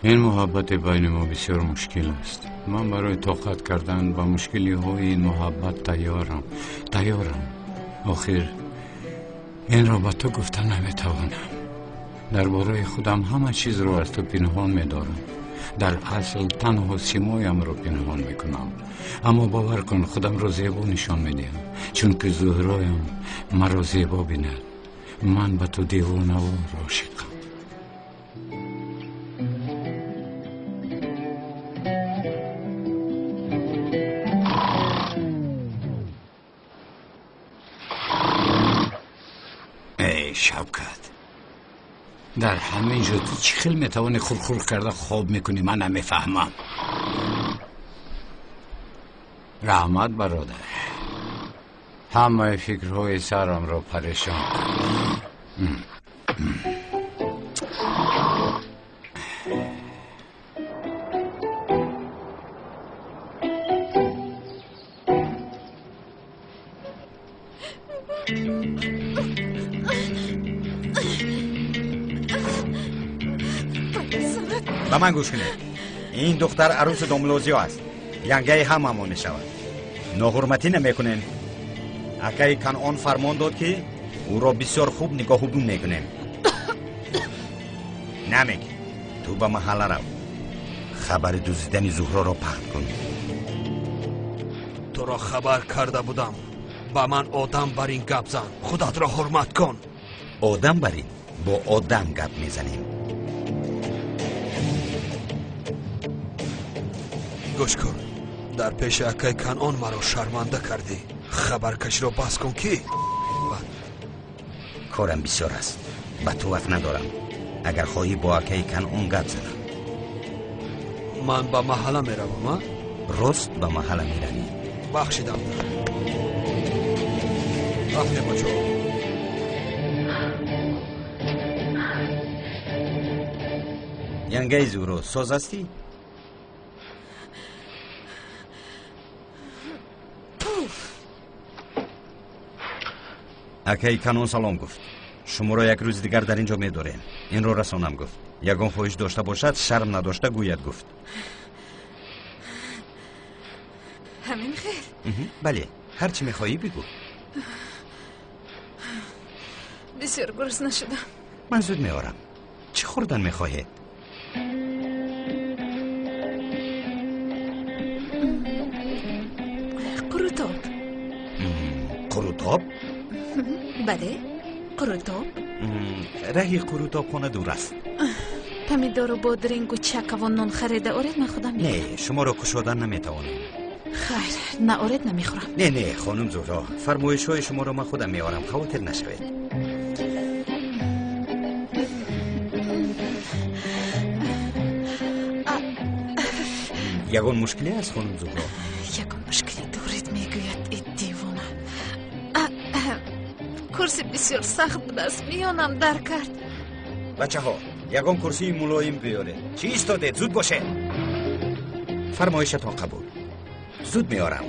این محبت بین ما بسیار مشکل است. من برای طاقت کردن با مشکلی های این محبت تیارم. آخر این را با تو گفتن نمیتوانم. درباره خودم همه چیز را از تو پنهان می‌دارم. در اصل تنها سیمایم را پنهان میکنم، اما باور کن خودم را زیبا نشان میدهم، چون که زهرایم مرا زیبا بیند. من به تو دیوانه و عاشقم. ای شوکت، در همین جا تو چی خیلی میتوانی خورخور کرده خواب میکنی؟ من نمیفهمم. رحمت برادر، همه فکرهای سرم را پریشان به من گوش کنید. این دختر عروس دوملوزیو است. ینگه هممون می شود. ناحرمتی نمیکنین. اکای کنعان فرمان داد که او را بسیار خوب نگاه و بین میکنیم. نمیگی. تو به محله رو خبر دزدیدن زهرا را پخش کن. تو را خبر کرده بودم. با من آدم بر این گپ زن. خودت را حرمت کن. آدم برین با آدم گپ میزنیم. گوش کن. در پیش اکای کنعان مرا شرمنده کردی. خبرکش را بس کن که کارم بسیار است. به تو وقت ندارم. اگر خواهی با اکای کنعان گپ زنم. من به محله میروم. راست به محله میروی؟ بخشیدم. رفته بچه. ینگه زهرا ساز هستی؟ اکای کنعان سلام گفت. شما را یک روز دیگر در اینجا می‌داریم. این را رسانم گفت. یگان خواهش داشته باشد شرم نداشته گوید گفت. همین خیر؟ بله، هر چی می‌خواهی بگو. بسیار گرسنه شدم. من زود میارم. چه خوردن می‌خواهید؟ قروتاب. قروتاب؟ بله، قروتاب. راه قروتاب خانه دور است. پمیدار و بادرنگ و چک و نان خریده آرید؟ من خودم میخورم. نه، شما را کشادن نمیتوانم. خیر، نه آرید نمیخورم. نه خانم زهرا، فرمایش های شما را من خودم میارم. خاطر نشوید. یگان مشکلی است خانم زهرا؟ یگان مشکلی دارید میگوید ای دیوانه. کرسی بسیار سخت بود است. میانم در کرد. بچه ها، یگان کرسی ملایم بیاره. چی ایستادید؟ زود باشه. فرمایشتان قبول. زود میارم.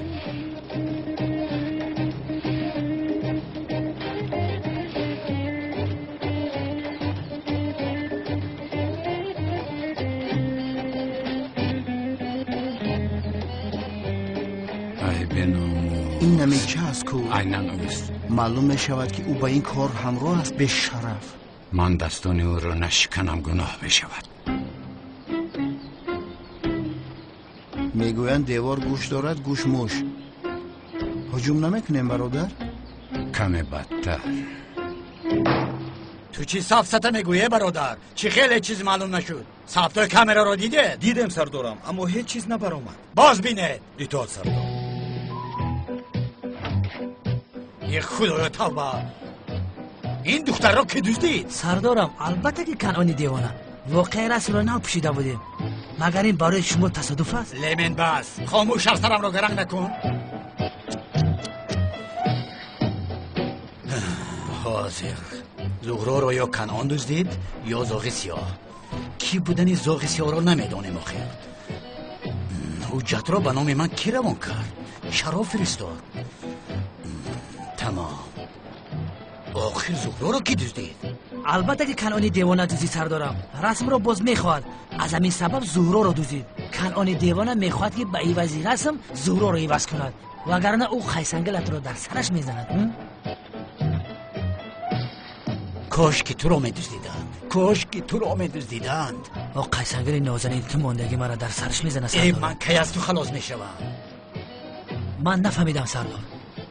این نمیچه است کو عیناً اوست. معلوم می شود که او با این کار همراه است. به شرف من دستان او را نشکنم گناه می شود. میگویند دیوار گوش دارد گوش موش. هجوم نمیکنیم برادر؟ کمی بدتر. تو چی سفسطه میگویه برادر؟ چی خیلی چیز معلوم نشد؟ ثبتای کامرا رو دیده؟ دیدم سردارم، اما هیچ چیز نبرآمد. باز بینه. اطاعت سردار. ای خدایا توبه. این دختر را که دزدید؟ سردارم البته که کنعانی دیوانه. واقعی رسول را نو پوشیده بودیم. مگر این برای شما تصادف است؟ لیمن بس. خاموش سرم را گرنگ نکن. حاضر زهرا را یا کنعان دزدید یا زاغ سیاه. کی بودن زاغ سیاه را نمیدانیم آخر. حجت را به نام من کی روان کرد؟ شراب فرستاد. تمام. آخر زهرا را کی دزدید؟ البته که کنعانی دیوانه دوزی سردارم. رسم رو باز میخواد. از همین سبب زهرا رو دوزید. کنعانی دیوانه میخواد که به عوض رسم زهرا رو عوض کند، وگرنه او خیسنگلت رو در سرش میزند. کاش که تو رو میدزدیدند، کاش که تو رو میدزدیدند. او خیسنگل نازنین تو ماندگی مرا در سرش میزنه ای سردار. من کی از تو خلاص میشوم؟ من نفهمیدم سردار.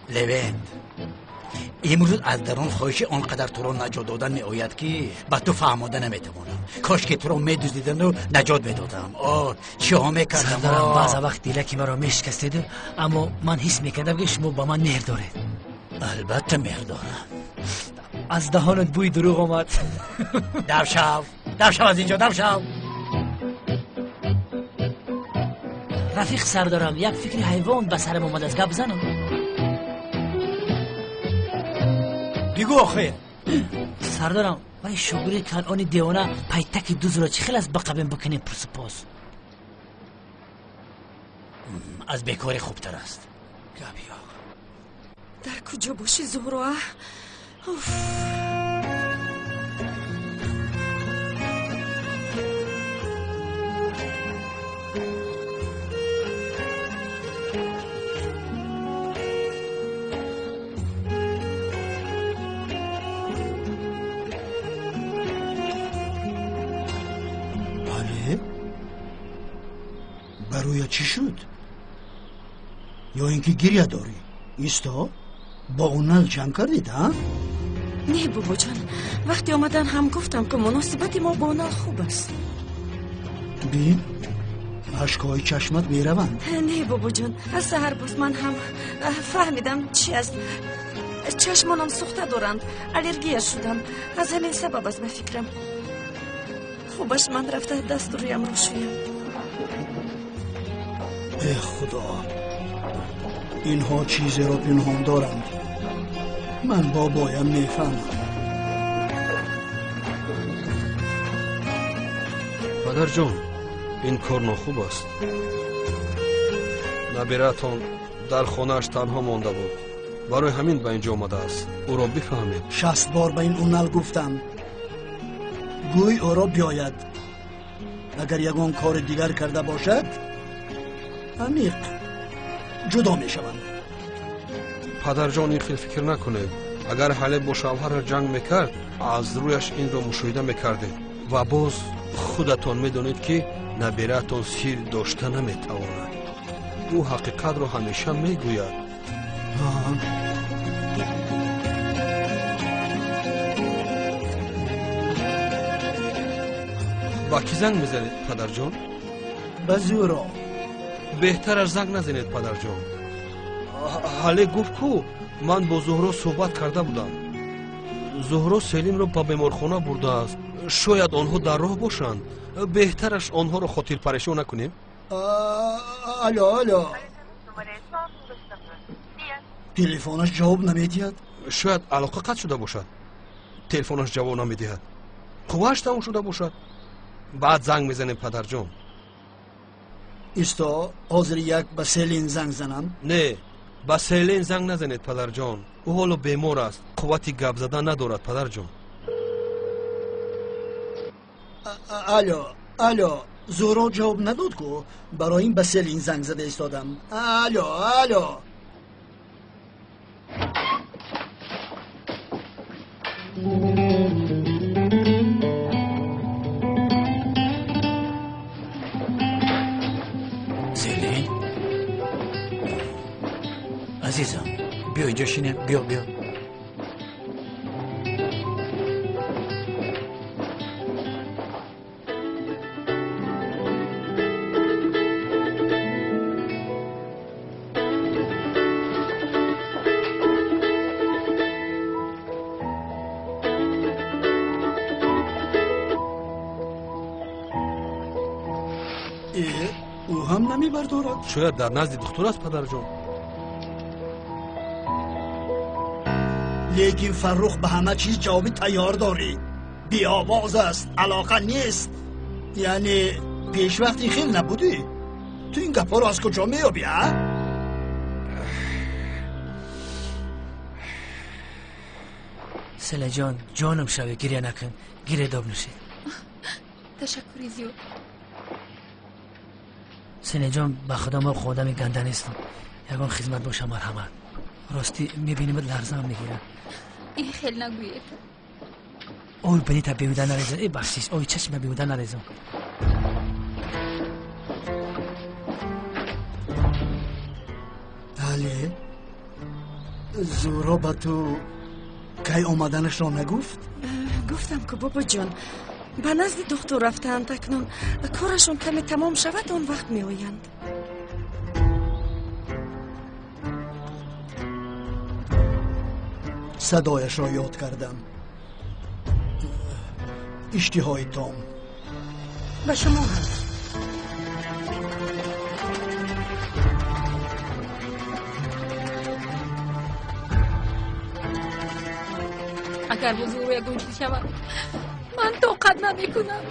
لوند، امروز از درون خواهش آنقدر تو رو نجات دادن می آید که با تو فهماده نمیتوانم. کاش که تو رو میدزدیدن و نجات میدادم. چه ها میکردم؟ سردارم بعض وقت دیلکی مرا میشکستید، اما من حس میکردم که شما با من مهر دارید. البته مهر دارم. از دهانت بوی دروغ آمد. دو شو از اینجا، دو شو. رفیق سردارم، یک فکر حیوان به سرم اومد، از گپ بزنم. بگو آخه. سردارم وای شغلی کنعانی دیوانه پیتک دوز را چه خیلی از بقبیم بکنیم پرسپاس. از بیکاری خوبتر است. در کجا باشی زهرا؟ برای چی شد؟ یا اینکه گریه داری؟ ایستا با اون نل جمع کردید ها؟ نه بابا جان، وقتی آمدن هم گفتم که مناسبت ما با نل خوب است. بین اشکای چشمت میروند. نه بابا جان، از سحر باز من هم فهمیدم چی است. چشمانم سوخته دارند، الرژی شدم، از همین سبب است به فکرم. خوبش من رفته دست رویم رو شویم. ای خدا، اینها چیزی را پنهان دارند. من بابایم میفهمم. پدر جان، این کار ناخوب است. نبیرتان در خانه‌اش تنها مانده بود، برای همین به اینجا آمده است. او را بفهمید. 60 بار به این اونل گفتم گوی او را بیاید. اگر یگان کار دیگر کرده باشد عمیق جدا می شوند. پدر جان این خیلی فکر نکنید. اگر حالی با شوهر جنگ میکرد از رویش این را مشاهده میکردید و باز خودتان میدونید که نبیرتان سیر داشته نمیتواند. او حقیقت را همیشه میگوید. با کی زنگ میزنید پدر جان؟ به زورا. بهتر از زنگ نزنید پدر جان. حالی گفت کو من با زهرا صحبت کرده بودم. زهرا سلیم را به بیمارخانه برده است. شاید آنها در راه باشند. بهترش آنها را خاطر پریشان نکنیم. الو تلفنش جواب نمیدهد. شاید علاقه قطع شده باشد. تلفنش جواب نمیدهد. قوهش تمام شده باشد. بعد زنگ میزنیم پدر جان. ایستا حاضر یک به سلین زنگ زنم؟ نه، به سلین زنگ نزنید پدر جان. او حالا بیمار است، قوتی گپ زدن ندارد پدر جان. الو زهرا جواب نداد کو؟ برای این به سلین زنگ زده ایستادم. الو سلین عزیزم بیا اینجا شینه. بیا او هم نمیبردارد. شاید در نزد دکتر است پدر جان. لیکن فرخ به همه چیز جوابی تیار داری. بی آواز است، علاقه نیست. یعنی پیش وقتی خیلی نبودی. تو این گپا رو از کجا میابی ها؟ سله جان جانم شوی گریه نکن گریه داب نشید تشکری زیاد سله جان به خدا ما خودم گنده نیستم یکان خدمت باشه مرحمت راستی میبینیمت لرزه هم میگیرم این خیلی نگوید اوی بنی تا بیوده نریزم ای بخشیش اوی چشم بیوده نریزم علی زورا با تو کی آمدنش را نگفت؟ گفتم که بابا جان به نزد دکتر رفتند اکنون کارشون کمی تمام شود اون وقت می آیند صدایش را یاد کردم اشتهای تام به شما هم اگر بزرگ روی گوشت شود من طاقت نمیکنم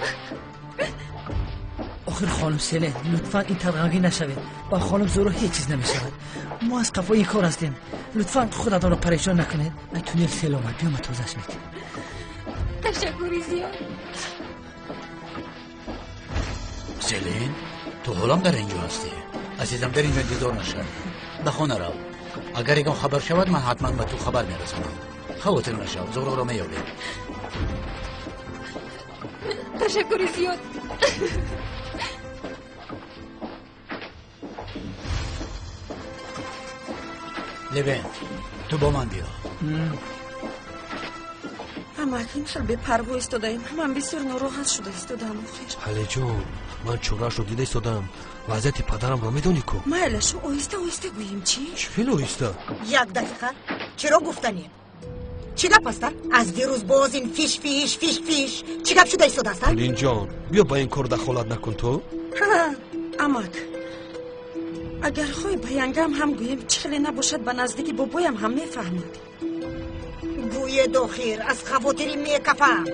آخر خانم سله لطفا این ترغنگی نشوید با خانم زورو هیچ چیز نمیشود ما از قفای این کار هستیم لطفا خودتان رو پریشان نکنید ای تونل سیل آمد بیام توزش میدیم تشکری زیاد سلین تو حالم در اینجا هستی عزیزم در اینجا انتظار نشد به خانه رو اگر یکم خبر شود من حتما به تو خبر میرسانم خاطر نشو زورو رو میابیم تشکری زیاد لبین تو با من بیا اما این خیلی به پروا استادیم من بسیار ناراحت شده استادم آخر علی جون من چورش رو دیده ایستادم وضعیت پدرم رو میدونی کو مایلشو آهسته آهسته گوییم چی؟ چی آهسته؟ یک دقیقه چرا گفتنی؟ چی گپ هستن؟ از دیروز باز این فیش چی گپ شده ایستاده هستن؟ لین جان بیا با این کار دخالت نکن تو امک اگر خوی بیانگم هم گوییم چخلی نباشد به نزدیکی بابایم هم میفهمد گوی داخیر از خواطری میکفم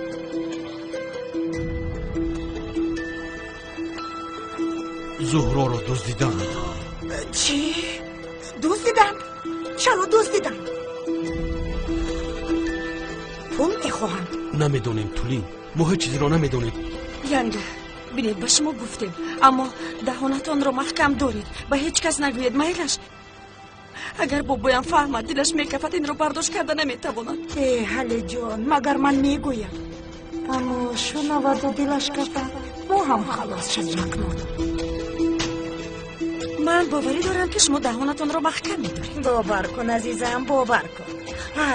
زهرا رو دزدیدن چی؟ دزدیدن؟ چرا دزدیدن؟ پول میخواهند نمیدونیم تولین ما هیچ چیزی رو نمیدونیم ینگه بینید به شما گفتیم اما دهانتان رو محکم دارید به هیچ کس نگوید میلش اگر بابایم فهمد دلش میکفت این رو برداشت کرده نمیتواند ای حلی جان مگر من میگویم اما شنود و دلش کفت ما هم خلاص شد نکنود من باوری دارم که شما دهانتان رو محکم میدارید باور کن عزیزم باور کن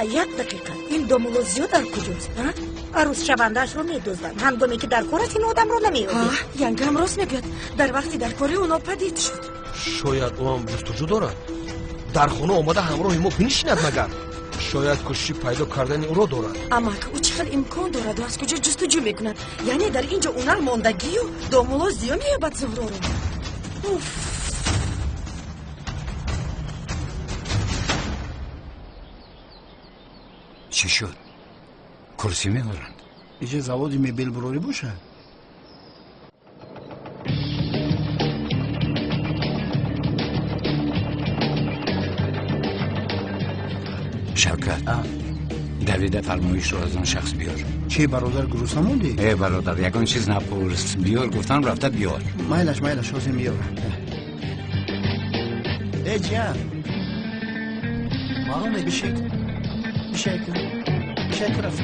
یک دقیقه این دومولوزیو در کجاست عروس شوندهش رو میدوزدن هنگامی که در کارت این آدم رو نمیابید ینگه هم راست میگوید در وقتی در کاری اونا پدید شد شاید او هم جستجو دارد در خونه آمده همراه ما بنشیند مگر شاید کوشش پیدا کردن او را دارد اما که او چقدر امکان دارد و از کجا جستجو میکند یعنی در اینجا اونر ماندگی و دومولوزیو میابد زهرا رو چی شد؟ کرسی میبرند ایجا زوادی میبیل براری باشه شوکت دویده فرمایش رو از آن شخص بیار چی برادر گروس نموندی؟ ای برادر یکان چیز نپرس بیار گفتن رفته بیار مایلش حسین میارم ای جان معلومه بشکل رفت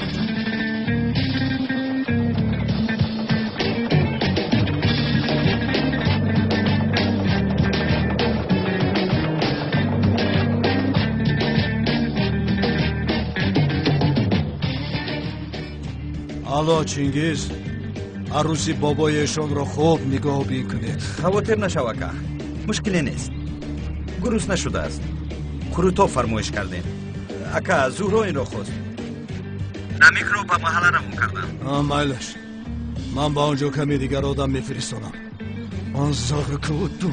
الو چینگیز عروسی بابایشان را خوب نگاه بین کنید خواطر نشو که مشکلی نیست گروس نشده است کروتو فرمایش کردیم اکا زهرا این را خواست نمیک رو به محله رمون کردم مایلش من با آنجا کمی دیگر آدم میفرستانم آن زاغ که دو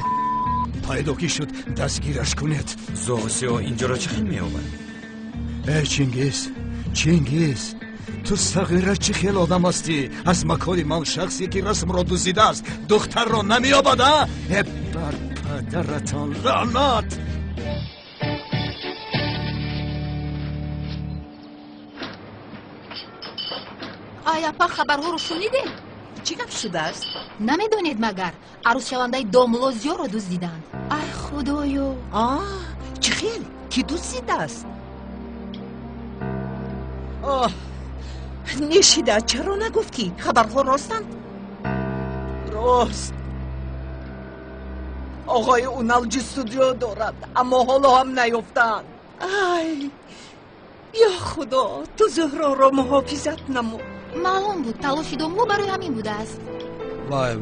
پیدا کی شد دستگیرش کنید زوسیو اینجا را چه خیلی میابد ای چینگیز تو صغیره چه خیل آدم هستی از مکان من شخصی که رسم را دزدیده است دختر را نمیابد بر پدرتان لعنت Каяпа хабарҳоро шуниде? چی گپ شده است؟ намедонед магар арӯз шавандаи домлозиёро дуздиданд? ай худоё! چی خیل؟ کی دزدیده است؟ نشیده چرا نگفتی؟ خبرها راستند؟ راست. آقای اونال جستجو دارد اما حالا هم نیفتند. ای یا خدا تو زهرا را محافظت نمو. маълум буд талоши домло барои ҳамин будааст. вай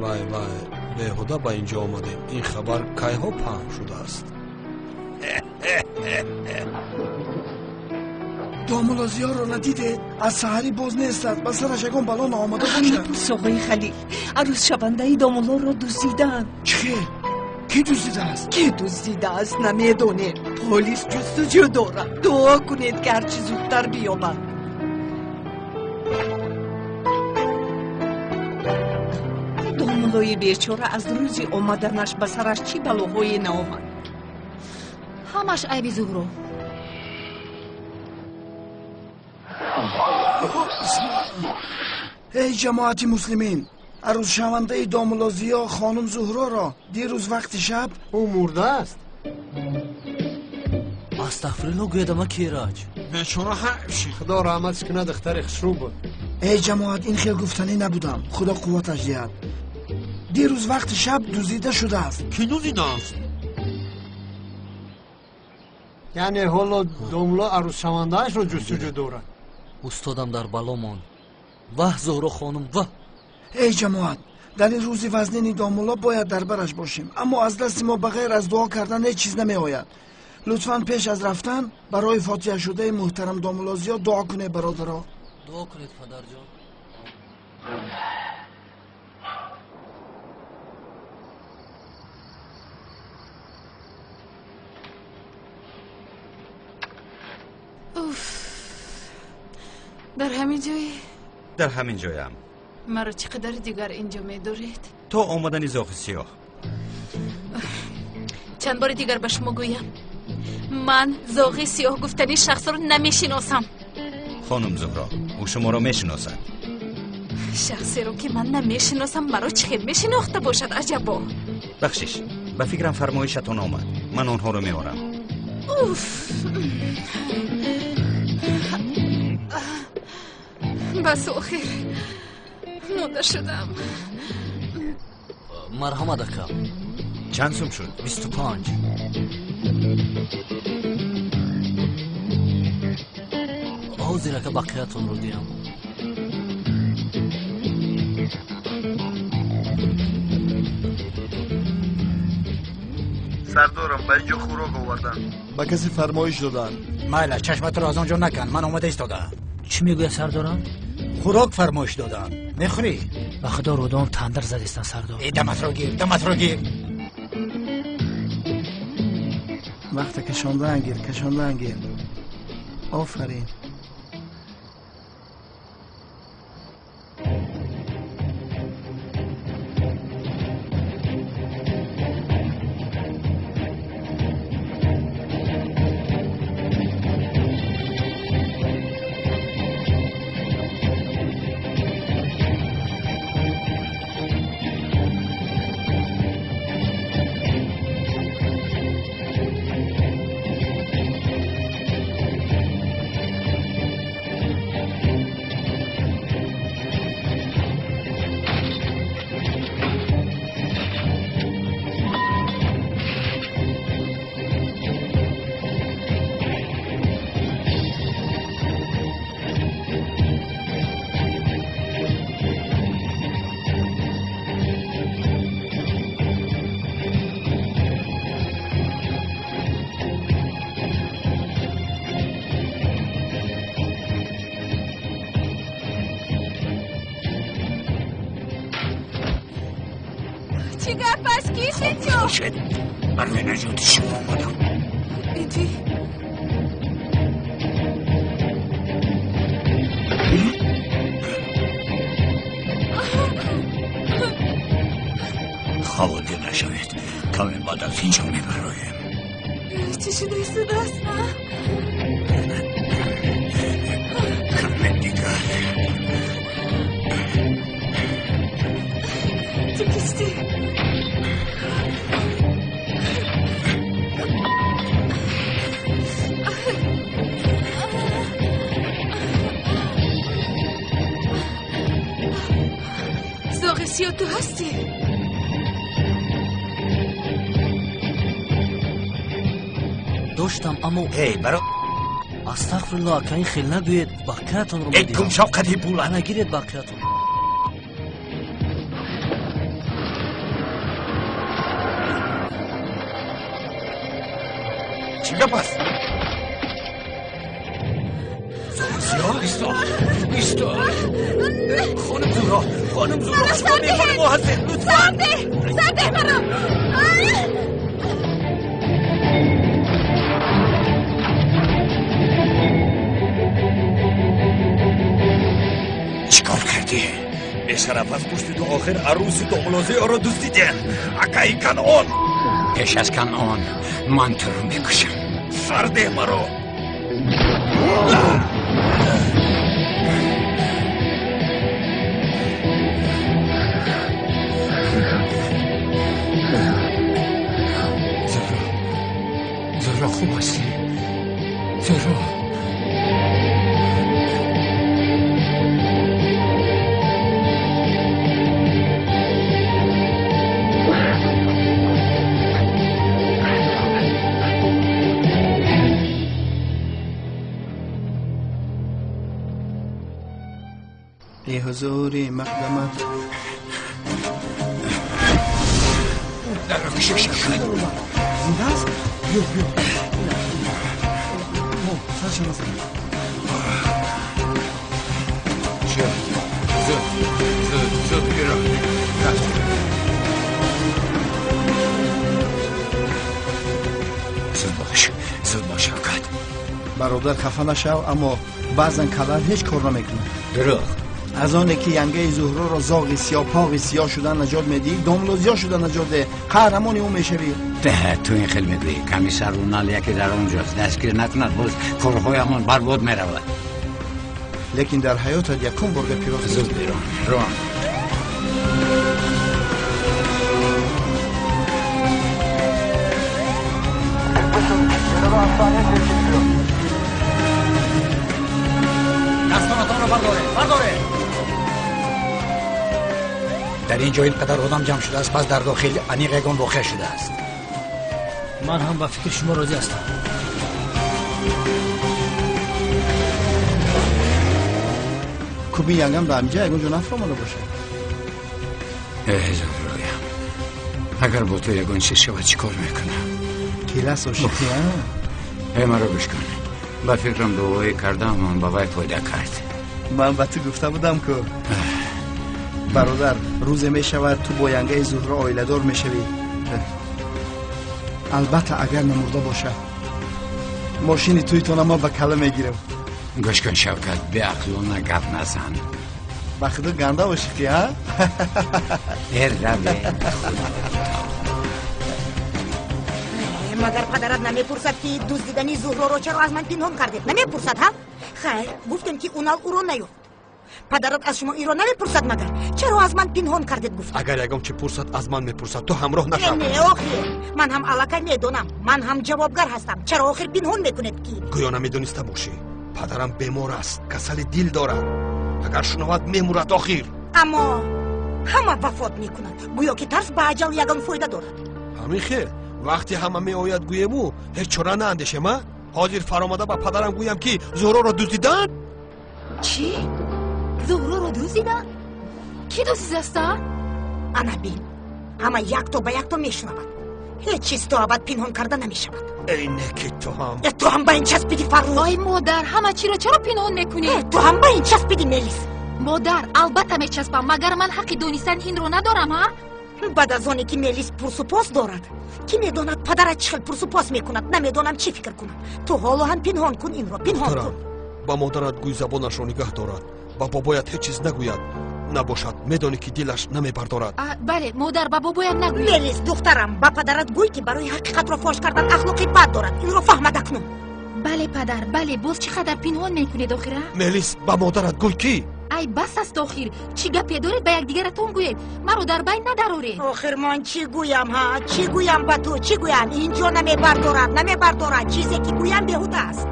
беҳуда ба инҷо омадем. ин хабар кайҳо паҳн шудааст? домулозиёро надидед? аз саҳарӣ боз нестад. ба сараш ягон бало наомада бошад. آقای خلیل عروس شونده دامولا را دزدیدند. چی خیل؟ کی دزدیده است؟ کی دزدیده است نمیدونید. پلیس جستجو دارد. دعا کنید که هرچی زودتر بیابند. دامولای بیچاره از روزی آمدنش به سرش چی بلاهایی نآمد. ҳамаш айби зуҳро. ای جماعت مسلمین، عروس شونده دامولازیا خانم زهرا را دیروز وقت شب او مرده است. استغفرالله گویدم کیراج бечора ҳамши. خدا رحمتش کنه دختر خسرو بود. ای جماعت این خیل گفتنی نبودم. خدا قوتش دهد. دیروز وقت شب دزدیده شده است. کی دزدیده است؟ یعنی حالا домла عروس شوندهاش رو جستجو دارد. استادم در بلا ماند. واه زهرا خانم واه. ای جماعت در این روزی وزنین دامولا باید در برش باشیم، اما از دست ما بغیر از دعا کردن هیچ چیز نمی آید. لطفاً پیش از رفتن برای فاتحه شده محترم دامولازیا دعا کنه برادرها. دعا کنید پدر جان. در همین جایی؟ در همین جایم. مرا چقدر دیگر اینجا می‌دارید؟ تو آمدن زاغ سیاه. چند بار دیگر به شما گویم من زاغ سیاه گفتنی شخص رو نمیشناسم. خانم زهرا او شما را میشناسد. شخصی رو که من نمیشناسم مرا چه میشناخته باشد؟ عجبا. بخشش به فکرم فرمایشتان آمد. من آنها رو میارم. بس آخر مونده شدم. مرحمت اکا. چند سوم شد؟ 25. حاضر که بقیه‌تون رو دیم. سردارم به اینجا خوراک آوردن. به کسی فرمایش دادن. مایلا چشمت را از آنجا نکن. من اومده ایستادم. چی میگوی سردارم؟ خوراک فرمایش دادن. میخوری؟ به خدا رودان تندر زدیستن سردار. دمت را گیر. دمت را گیر. وقت کشاندن گیر. کشاندن گیر. آفرین. چی گپ است؟ کیست اینجا؟ باشد برای نجات شما آمدم. ایدی خواهده نشوید. کمی بعد از اینجا میبرایم. چی شده ایستاده است؟ کمی دیگر سیاه تو هستی؟ داشتم اما ای برو استغفرالله که این خیلی نگوید باقیاتون رو ای میدیم. کم شوقتی پول انا گیرید باقیاتون. چی گپ است؟ زور ایستا خانم زورا شما میخوانم ما هستیم لطفا سرده برام چیکار کردی؟ بشرف از پشت تو آخر عروس داملازی را دزدیدن. اکای کنعان پیش از کنعان من تو رو میکشم. سرده مرا. زورا خوب هستی؟ زورا ای حضوری مقدمت در رو کشش شد زنده است؟ بیا سرشم است زود بیرون زود باش شوکت. برادر خفه نشو، اما بعضا کلر هیچ کار نمیکنه. دروغ. از آنه که ینگه زهرا را زاغ سیاه پاغ سیاه شدن نجات میدی، داملوزیا شدن نجات ده، قهرمان اون میشوی. تو این خیلی میگویی کمی سر و نال یکی در آنجاست، دستگیر نکند باز کارهای همان برباد میرود. لیکن در حیاتت یکم برگه پیراز زود بیرون روان. دستانتان رو برداره. در اینجا اینقدر آدم جمع شده است، پس در داخل انیق یگان واقع شده است. من هم با فکر شما راضی هستم. کوبی ینگم در اینجا یگان جو نفرمانده باشه. زهرایم اگر با تو یگان چیز شود چی کار میکنم؟ کلاس و شکلی ها؟ مرا گوش کن. با فکرم دوایی کردم من با وی فایده کرد. من با تو گفته بودم که برادر روز می شود تو با ینگه زهرا آیله دار می شوی. البته اگر نمورده باشه ماشین توی تو ما به کله می گیرم. گوش کن شوکت، به عقلونه گپ نزن. با خدا گنده باشی که ها؟ مگر پدرت نمیپرسد که دزدیدن زهرا رو چرا از من پنهان کردید؟ نمیپرسد ها؟ خیر گفتم که اونال او رو نیفت. پدرت از شما این رو نمیپرسد مگر چرا از من پنهان کردید گفت؟ اگر یگام چه پرسد از من میپرسد تو همراه نشو. نه آخه من هم علاقه میدونم، من هم جوابگر هستم. چرا آخر پنهان میکنید کی؟ گویا نمیدونسته باشی پدرم بیمار است، کسل دل دارد. اگر شنود میمورد آخر. اما همه وفات میکنند، گویا که ترس به اجل یگان فایده دارد. همین خیر وقتی همه می آید گویمو هیچ چرا نه اندیشم. حاضر فرامده با پدرم گویم که زهرا را دزدیدن. چی؟ زهرا را دزدیدن؟ کی دزدیده است؟ انا بین همه یک تا به یک تا میشنود. هیچ چیز تو ابد پنهان کرده نمیشود. اینه که تو هم به این چسبیدی فرو. وای مادر همه چی را چرا پنهان میکنی؟ تو هم به این چسبیدی میلیس. مادر البته میچسبم، مگر من حقی دانستن این رو ندارم ها؟ بعد از آنی که میلیس پرسپاس دارد، کی میداند پدرت چه پرسپاس میکند؟ نمیدانم چی فکر کنم. تو حالا هم پنهان کن این رو، پنهان کن. با مادرت گوی زبانش را نگاه دارد، با بابایت هیچ چیز نگوید. نباشد میدانی که دلش نمیبردارد. بله مادر با بابایم نگوید. میلیس دخترم با پدرت گوی که برای حقیقت را فاش کردن اخلاقی بد دارد، این رو فهمد اکنون. بله پدر بله، باز چقدر پنهان میکنید آخره؟ میلیس با مادرت گوی کی؟ ای بس است آخر، چی گپی دارید به یکدیگرتون گویید؟ مرا در بین ندارید. آخر من چی گویم ها؟ چی گویم با تو؟ چی گویم؟ اینجا نمیبردارد. چیزی که گویم بیهوده است.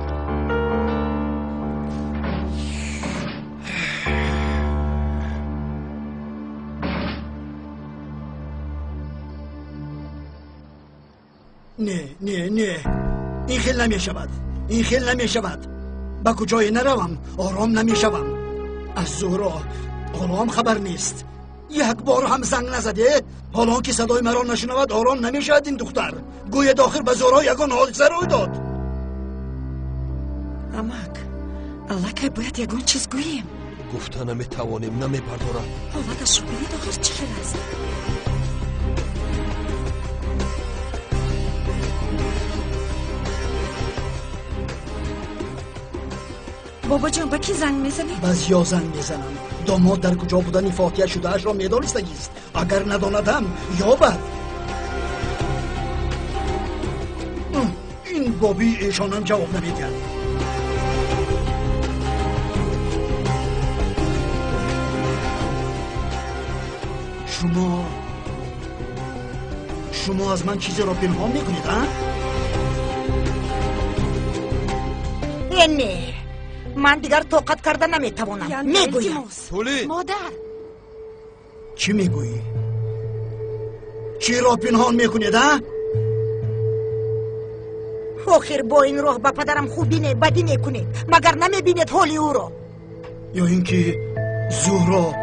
نه نه نه، این خیل نمی شود، این خیل نمی شود. با کجای نروم آرام نمی شوم. از زهرا حالا هم خبر نیست، یک بار هم زنگ نزده. حالا که صدای مرا نشنود آرام نمی شود. این دختر گوید آخر به زهرا یگان حادثه روی داد. امک الله که باید یگان چیز گوییم. گفتن نمی توانیم، نمی بردارم. حالتش رو بینید آخر چه خیل است؟ بابا جان با کی زنگ میزنی؟ بس یا زنگ میزنم. داماد در کجا بودن فاتحه شده اش را میدانستگیست. اگر نداندم یا بد. این بابی ایشانم جواب نمیدهد. شما از من چیزی را پنهان میکنید ها؟ نه، من دیگر طاقت کردن نمیتوانم. میگویم مادر چی میگویی؟ چی را پنهان میکنید ها؟ آخر با این راه با پدرم خوبی نه بدی میکنید، مگر نمیبینید حالی او را؟ یا اینکه زهرا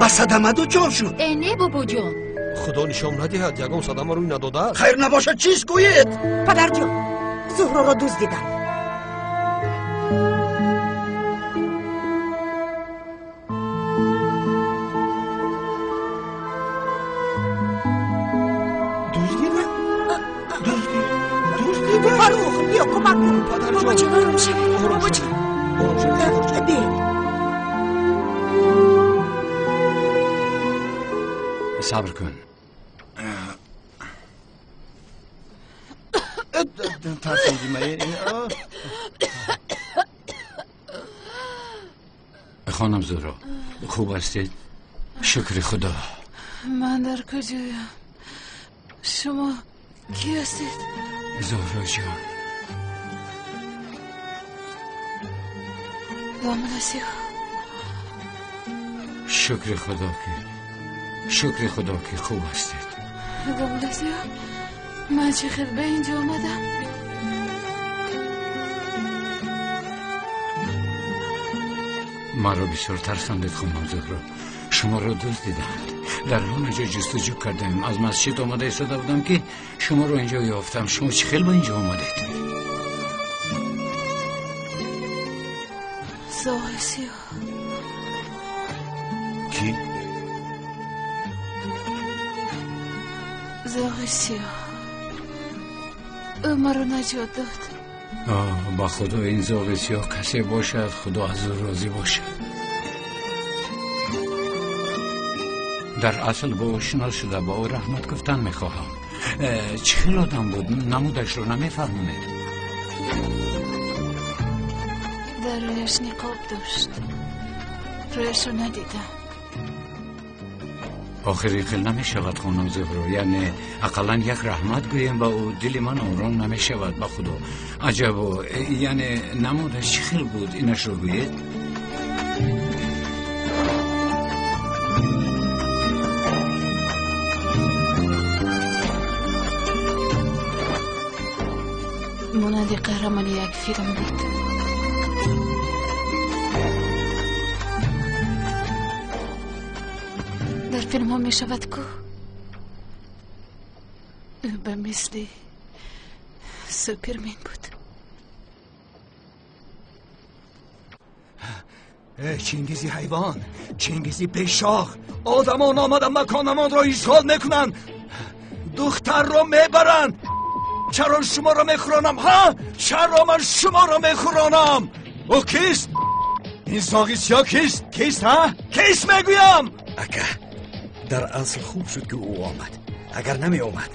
به صدمه دچار شد؟ نه بابا جان، خدا نشان ندهد یگان صدمه روی نداده. خیر نباشد چیز گویید؟ پدر جان، زهرا را دزدیدند. فاروق بیا کمک کن. بابا جان آرام شوید. بابا جان صبر کن. خانم زهرا خوب هستید؟ شکر خدا. من در کجایم؟ شما کی هستید؟ زهرا جان. دامنسیو. شکر خدا که خوب هستید. دامنسیو، من چه خیلی به اینجا آمدم؟ مرا بسیار ترساندید خانم زهرا. شما را دزدیدند. در همه جا جستجو کردیم. از مسجد آمده ایستاده بودم که شما را اینجا یافتم. شما چه خیلی به اینجا آمدید؟ زاغسیو. کی؟ زاغسیو، او مرا نجات داد. با خدا این زاغسیو کسی باشد خدا از او راضی باشد. در اصل با او شناس شده، با او رحمت گفتن میخواهم. چه خیلی آدم بود؟ نمودش رو نمیفرمونید؟ در رویش نقاب داشت، رویش رو ندیدم. آخری خیلی نمیشود خانم زهرا. یعنی اقلا یک رحمت گویم با او دل من آرام نمیشود. با خدا عجب. یعنی نمودش چه خیلی بود؟ اینش رو گوید. مانند قهرمان یک فیلم بود. در فیلم ها می شود که او به مثل سوپرمن بود. چینگیزی حیوان، چینگیزی بیشاخ، آدمان آمدن مکانمان را اشغال میکنن، دختر را میبرن. چرا شما را میخورانم ها؟ چرا من شما را میخورانم؟ او کیست؟ این زاغسیا کیست؟ کیست ها؟ کیست میگویم؟ اکا در اصل خوب شد که او آمد. اگر نمی آمد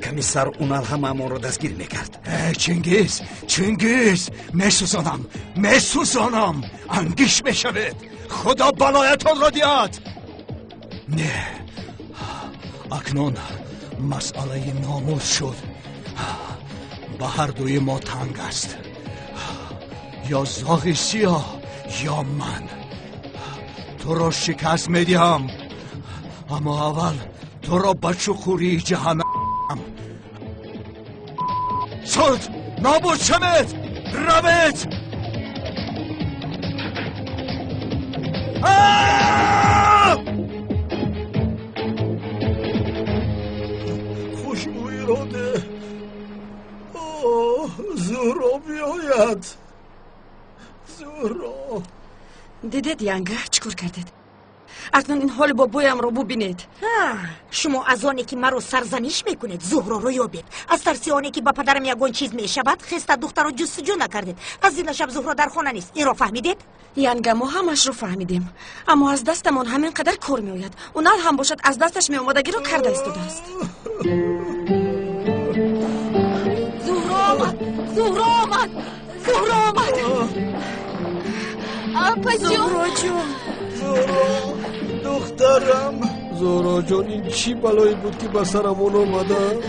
کمی سر اونال هم امان را دستگیر میکرد. چنگیز میسوزانم. انگیش میشوید. خدا بلایتان را دیاد. نه، اکنون مسئله ناموس شد. به هر دوی ما تنگ است. یا زاغسیا یا من. تو را شکست میدیم، اما اول تو را به چخوری جهنم. شد نابود شمید روید خوشبوی را ده زهرا بیاید زهرا دیدید ینگه چکور کردید اکنون این حال بابایم رو ببینید شما از آنی که مرا سرزنش میکنید زهرا رو یابید از ترسی آنی که با پدرم یگان چیز میشود خسته دختر رو جستجو نکردید از این شب زهرا در خانه نیست این را فهمیدید؟ ینگه ما همش رو فهمیدیم اما از دستمون همین قدر کار میآید اونال هم باشد از دستش میامادگی رو کرده استوده است زهرا آمد آپا جون زهرا دخترم زهرا جان این چی بلایی بود که به سرمون آمده؟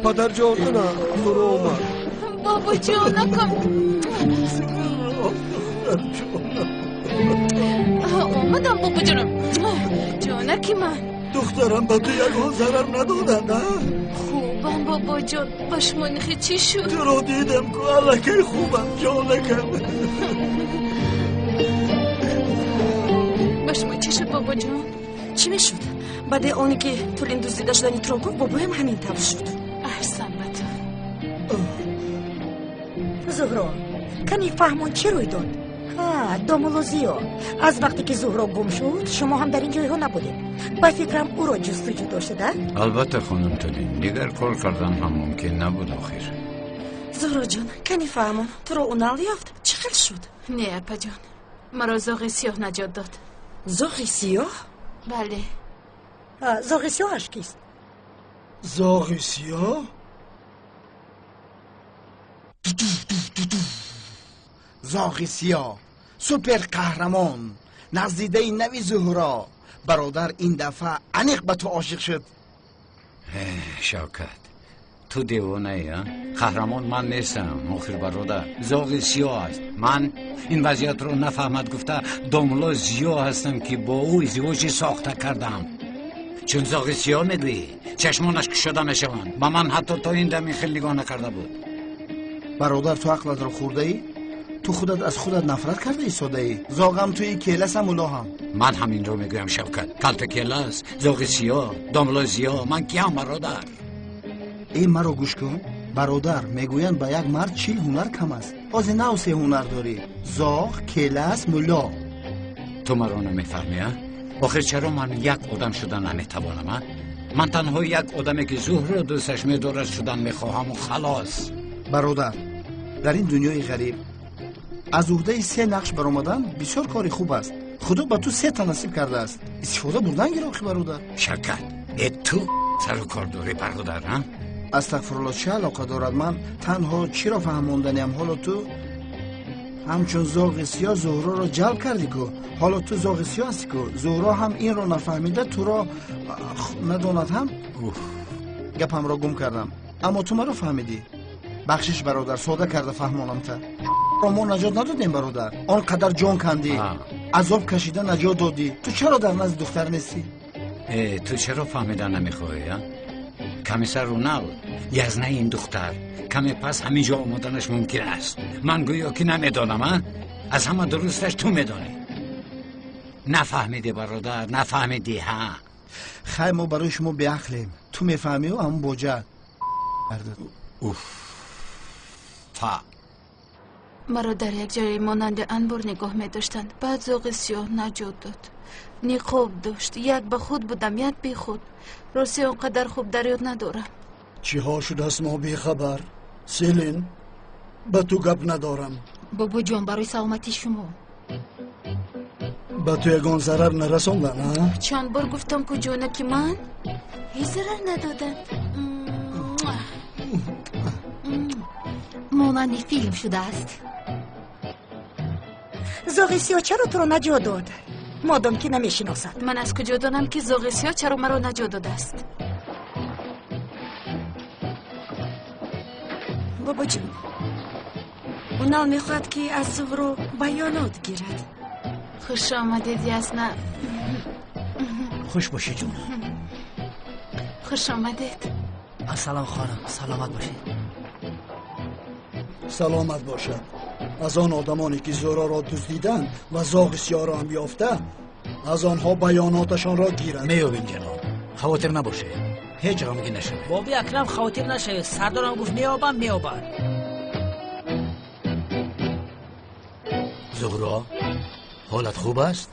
پدر جان نه زهرا آمد بابا جان آمدم بابا جانم جانکی من دخترم به تو یگان ضرر ندادن خوبم بابا جان باشمانخی چی شد؟ تو رو دیدم که الکی خوبم جانکم باشمان چی شد بابا جان؟ چی میشد؟ بعد اونی که طولین دزدیده شدن تو رو گفت بابایم همین طور شد احسن به تو زهرا کنی فهمون چی روی داد؟ دامولوزیو از وقتی که زهرا گم شد شما هم در این جایها نبودید با فکرم او را جستجو داشته البته خانم تولین دیگر کار کردن هم ممکن نبود آخر زهرا جان کنی فهمون تو رو اونال یافت چی خیل شد؟ نه اپا جان مرا زاغ سیاه نجات داد زاغ سیاه؟ بله زاغ سیاهش کیست؟ زاغ سیاه؟ زاغ سیاه سوپر قهرمان نزدیده نوی زهرا برادر این دفعه انیق به تو عاشق شد شوکت تو دیوانه یا؟ قهرمان من نیستم آخر برادر زاغ سیاه است من این وضعیت رو نفهمد گفته داملا زیاه هستم که با او ازدواج ساخته کردم چون زاغ سیاه میگویی چشمانش کشاده میشوند با من حتی تا این دمی خیلی نگاه نکرده بود برادر تو عقلت رو خورده ای؟ تو خودت از خودت نفرت کرده ایستاده ای زاغم توی کیلس هم اولا هم من همین رو میگویم شوکت کلت کیلس زاغ سیاه داملا زیاه من کیم برادر ای مرا گوش کن برادر میگویند با یک مرد 40 هنر کم است باز نه 3 هنر داری زاغ کیلس ملا تو مرا نمیفهمی آخر چرا من یک آدم شدن نمیتوانم من تنها یک آدمی که زهرا دوستش میدارد شدن میخواهم و خلاص برادر در این دنیای غریب از عهده 3 نقش برآمدن بسیار کاری خوب است خدا به تو 3 تا نصیب کرده است استفاده بردن گیراخی برادر شکر تو سر و کار داری برادر ها؟ استغفرالله چه علاقه دارد من تنها چی را فهماندنیم حالا تو همچون زاغ سیاه زهرا را جلب کردی که حالا تو زاغ سیاه هستی که زهرا هم این را نفهمیده تو را نداند هم گپم را گم کردم اما تو مرا فهمیدی بخشش برادر ساده کرده فهمانم تا ما نجات ندادیم برادر آنقدر جان کندی عذاب کشیده نجات دادی تو چرا در نزد دختر نیستی تو چرا فهمیدن نمیخوایی کمی سر رونال یزنه این دختر کمی پس همینجا آمدنش ممکن است من گویا که نمیدانم از همه درستش تو میدانی نفهمیدی برادر نفهمیدی خیلی ما برای شما بیعقلیم تو میفهمی و همون بوجه مرا در یک جای مانند انبار نگاه می داشتند بعد زاغ سیاه نجات داد نقاب داشت یک به خود بودم یک بی خود راستی اونقدر خوب در یاد ندارم چی ها شده است ما بی خبر سیلین به تو گپ ندارم بابا جان برای سلامتی شما به تو یگان ضرر نرساندن چند بار گفتم که جانکی من هیچ ضرر ندادن مانند فیلم شده است زاغ سیاه چرا تو رو نجات داد مادام که نمیشناسد من از کجا دانم که زاغ سیاه چرا مرا نجات داده است بابا جون اونال میخواد که از زهرا بیانات گیرد خوش آمدید یزنه خوش باشی جون خوش آمدید السلام خانم سلامت باشید سلامت باشد. از آن آدمانی که زهره را دزدیدند و زاغ سیاه را هم یافته، از آنها بیاناتشان را گیرد. میابیم جناب، خواطر نباشه، هیچ غمگی نشه. بابی اکرم خواطر نشه، سردارم گفت میابم. زهرا حالت خوب است؟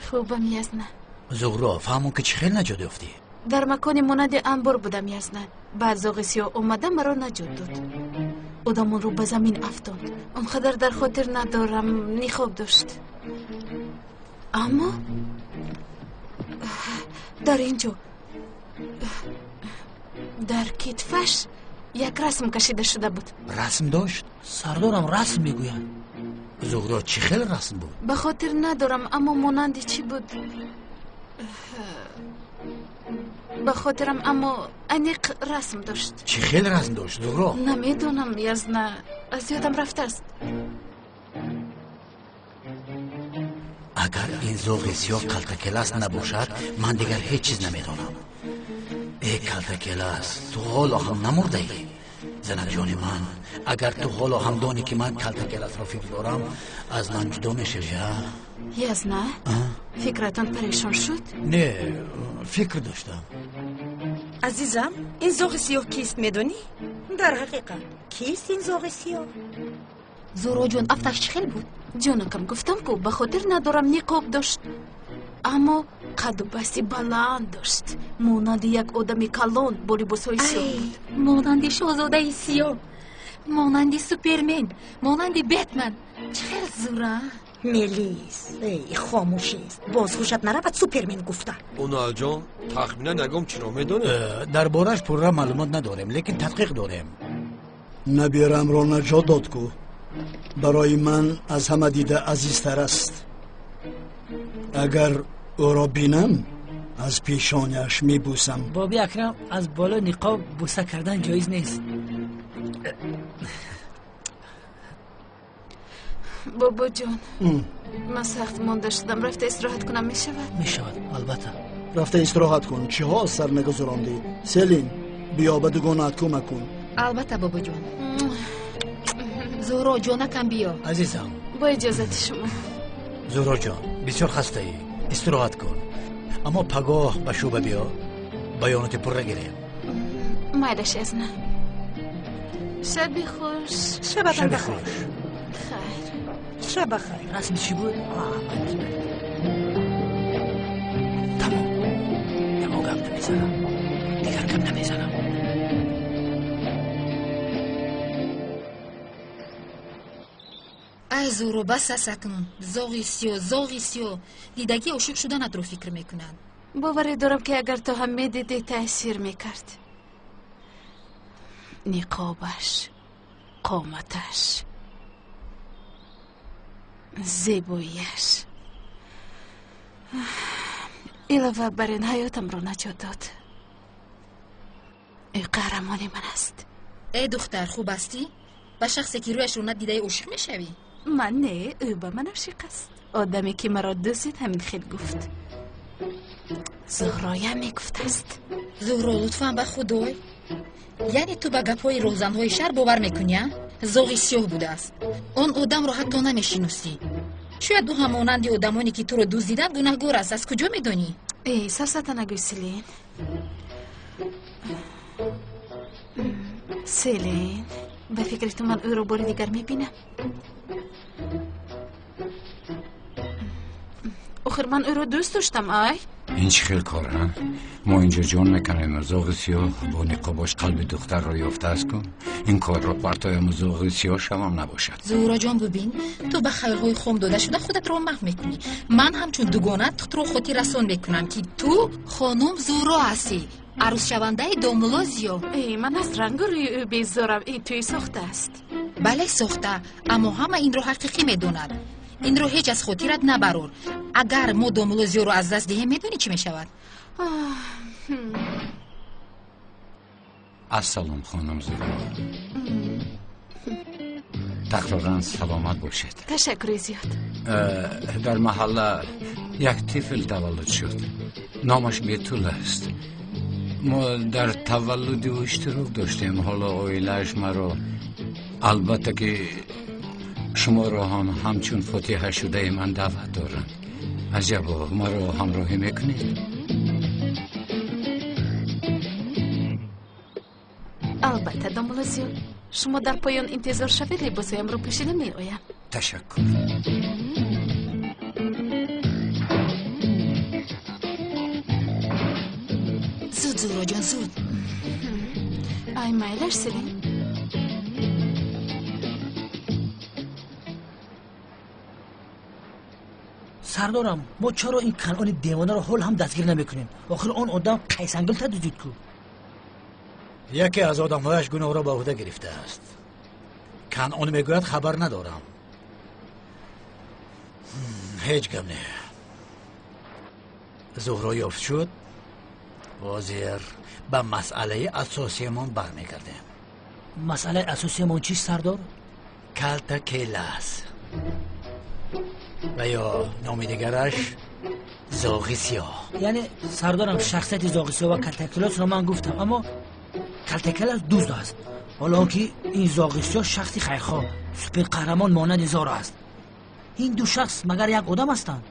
خوبم یزنه. زهرا فهمون که چه خیلی نجات افتی؟ در مکان مانند انبار بودم یزنه. بعد زاغ سیاه اومده مرا نجات داد. آدمون رو به زمین افتاند. اونقدر در خاطر ندارم، نیخواب داشت. اما در اینجا در کتفش یک رسم کشیده شده بود. رسم داشت؟ سردارم رسم میگوین. زهرا چه خیلی رسم بود؟ به خاطر ندارم، اما مانندی چی بود؟ به خاطرم، اما انیق رسم داشت. چه خیلی رسم داشت زهرا؟ نمیدونم یزنه، از یادم رفته است. اگر این زاغ سیاه کلتکلاس نباشد من دیگر هیچ چیز نمیدانم. ای کلتکلاس، تو حالا هم نمرده ای؟ زنک جان من، اگر تو حالا هم دانی که من کلتکلاس را فکر دارم، از من جدا میشه یا؟ یزنه؟ فکرتان پریشان شد؟ نه، فکر داشتم. عزیزم، این زاغ سیاه کیست میدونی؟ در حقیقت کیست این زاغ سیاه؟ زهرا جان افتش چه خیلی بود؟ جانکم گفتم که به خاطر ندارم، نقاب داشت، اما قد و بستی بلند داشت، مانند یک آدم کلان با لباسهای سیاه بود. مانند شاهزاده سیاه، مانند سوپرمن، مانند بتمن. چه خیلی زوره. ملیس، ای خاموشی است. باز خوشت نرود سوپرمن گفته. اونال جان تخمینا نگم چی را میدونه؟ در بارش پورا معلومات نداریم، لیکن تحقیق داریم. نبیرم را نجات داد کو برای من از همه دیده عزیزتر است. اگر او را بینم از پیشانیش میبوسم. بابی اکرم، از بالا نقاب بوسه کردن جایز نیست. بابا جان، من سخت مانده شدم، رفته استراحت کنم میشود؟ میشود، البته. رفته استراحت کن. چی ها سر نگذراندی؟ سلین، بیا به دوگانت کمک کن. البته بابا جان. زهرا جانکم بیا. عزیزم، با اجازت شما. زهرا جان، بسیار خسته ای، استراحت کن، اما پگاه به شوبه بیا، بیانات پر گیریم. مایدش از نه. شب خوش. شب خوش. خیر. شب خیر. رسم چی بود؟ تمام. نمو گم نمیزنم، دیگر گم نمیزنم. ای زهرا بس سکنون. زاغی سیاه دیدگی عاشق شدنت رو فکر میکنن. باوری دارم که اگر تو هم میدیدی تأثیر میکرد. نقابش، قامتش، زیباییش، علاوه بر این حیاتم رو نجات داد. ای قهرمانی من است. ای دختر خوب هستی؟ با شخصی که رویش رو ندیده عاشق میشوی؟ من نه، او به من عاشق است. آدمی که مرا دوست همین خیل گفت. زهرا میگفت است. زهرا لطفاً به خدای، یعنی تو به گپای روزنهای شهر باور میکنی؟ زاغ سیاه بوده است. آن آدم رو حتی نمیشناسی. شاید دو همانند آدمانی که تو رو دزدیدن گناهگار است. از کجا میدونی؟ ای سرسات نگوی سلین. سلین، به فکر تو من او رو بار دیگر میبینم. آخر من او رو دوست داشتم. ای این چه خیلی کاره؟ ما اینجا جان میکنیم زاغ سیاه با نقاباش قلب دختر را یافته است کن. این کار را پرتایم زاغ سیاه شوام نباشد. زهرا جان ببین، تو به خیالهای خم داده شده خودت را محو میکنی. من هم چون دوگانت تو رو خاطر رسان میکنم که تو خانم زهرا هستی، عروس شونده داملا زیا. ای من از رنگ روی او بیزارم. این توی ساخته است. بله ساخته، اما همه این رو حقیقی میدوند. این رو هیچ از خاطرت نبرور. اگر ما داملا زیا رو از دست دهیم میدونی چی میشود؟ السلام خانم زهرا. تقریبا سلامت باشید. تشکر زیاد. در محله یک طفل تولد شد. نامش بیتول است. ما در تولد او اشتراک داشتیم. حالا اویلش مرا البته که شما را هم همچون فاتحه شده من دعوت دارم. عجبا ما را همراهی میکنید؟ البته دامولازیو، شما در پایان انتظار شوید لباسایم رو پوشیده می آیم. تشکر. زود زورا جان زود. ای مایلش سلیم. سردارم ما چرا این کنعان دیوانه رو حال هم دستگیر نمیکنیم؟ آخر آن آدم قیسنگل تدوزید کو. یکی از آدمهایش گناه را به عهده گرفته است. کنعان میگوید خبر ندارم. هیچ گم نه. زهرا یافت شد وزیر به مسئله اساسیمان برمیگردیم. مسئله اساسیمان چیست سردار؟ کلت کیلاس و یا نام دیگرش زاغی سیاه. یعنی سردارم شخصیت زاغی سیاه و کلتکلاس رو من گفتم، اما کلتکلاس دوست است. حالا که این زاغی سیاه شخصی خیرخواه سوپر قهرمان مانند زارا است. این دو شخص مگر یک آدم هستند؟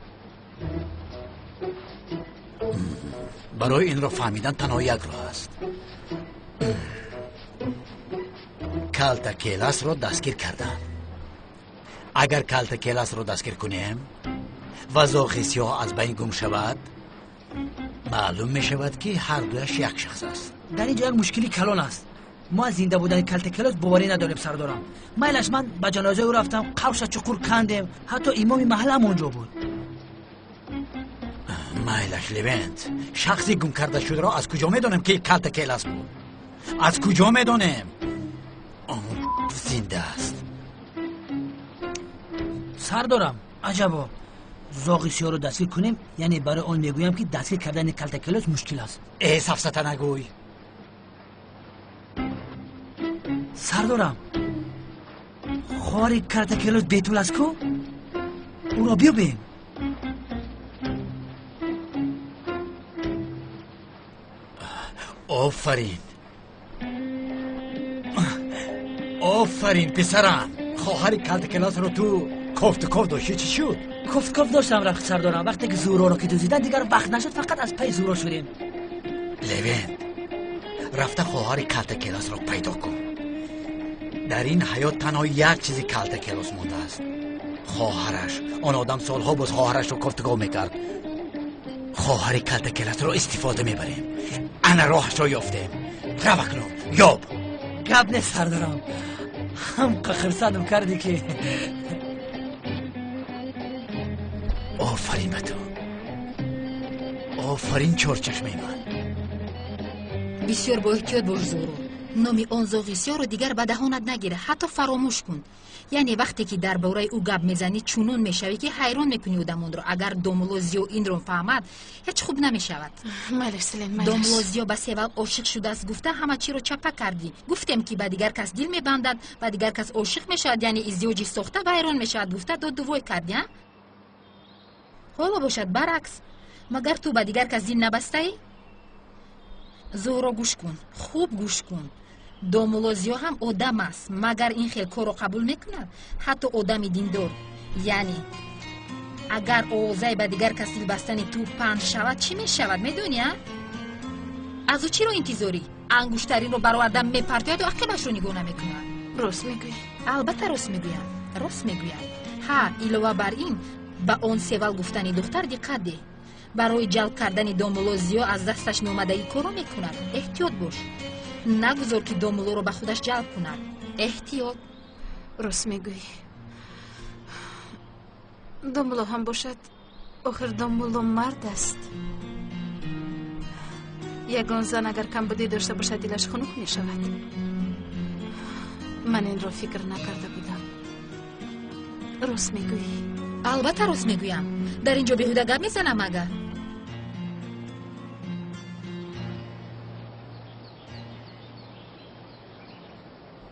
برای این را فهمیدن تنها یک راه است. کلتکلاس را دستگیر کردن. اگر کلتکلاس را دستگیر کنیم و زاغی سیاه از بین گم شود، معلوم می شود که هر دویش یک شخص است. در اینجا یک مشکلی کلان است. ما از زنده بودن کلتکلاس باوری نداریم سردارم. میلش من به جنازه او رفتم، قوش چقور کندیم، حتی امام محل هم اونجا بود. میلش لوینت، شخصی گم کرده شده را از کجا میدونم که کلتکلاس بود؟ از کجا میدونم؟ آن زنده است. سردارم عجبا، زاغی سیاه رو دستگیر کنیم یعنی برای آن میگویم که دستگیر کردن کلتکلاس مشکل است. ای سفسطه نگوی. سردارم خواری کلتکلاس بیتول است کو؟ او را بیابیم. آفرین آفرین پسرم، خواهر کلتکلاس رو تو کفت داشتی. چی شد؟ کفت داشتم رفت سردارم. وقتی که زورا رو که دوزیدن دیگر وقت نشد، فقط از پی زورا شدیم. لوین رفته خواهر کلتکلاس رو پیدا کن. در این حیات تنها یک چیزی کلتکلاس مونده است، خواهرش. آن آدم سالها باز خواهرش رو گفتگو میکرد. خواهر کلتکلاس رو استفاده میبریم. انا راهش رو یافتیم. رو کنم یاب. گب نیست سردارم، هم خرسانم کردی که. آفرین به تو، آفرین چرچشمه من. بسیار با احتیاط باش زورو. نام آن زاغی سیاه رو دیگر به دهانت نگیره، حتی فراموش کن. یعنی وقتی که درباره او گپ میزنی چونون میشوی که حیران میکنی اودمون رو. اگر دومولوزیو این رو فهمد هیچ خوب نمیشود. مالش سلیم مالش. دومولوزیو به سبب عاشق شده است گفته همه چی رو چپه کردی. گفتم که به دیگر کس دل میبندد و دیگر کس عاشق میشود، یعنی ازدواجی ساخته و حیران میشود گفته داد دوای کردی. ها حالا باشد برعکس. مگر تو به دیگر کس دل نبسته ای؟ زورا گوش کن، خوب گوش کن. دومولوزیو هم آدم است، مگر این خیلی کار رو قبول میکند؟ حتی آدمی دیندار. یعنی اگر اوضاع به دیگر کسی دل بستن تو پند شود چی میشود میدونی؟ از او چی رو انتظاری؟ انگشترین رو برآوردن میپرتید و عقبش رو نگاه نمیکند. راست میگویی؟ البته راست میگویم، راست میگویم. ها علاوه بر این به آن سوال گفتن دختر دقت ده. برای جلب کردن دومولوزیو از دستش نومده ای کارو میکند. احتیاط باش، نگذار که دومولو رو به خودش جلب کند. احتیاط. راست میگویی. دومولو هم باشد، آخر دومولو مرد است. یگان زن اگر کم بودی داشته باشد دلش خنک میشود. من این را فکر نکرده بودم. راست میگویی. البته راست میگویم. در اینجا بیهوده گپ میزنم مگر؟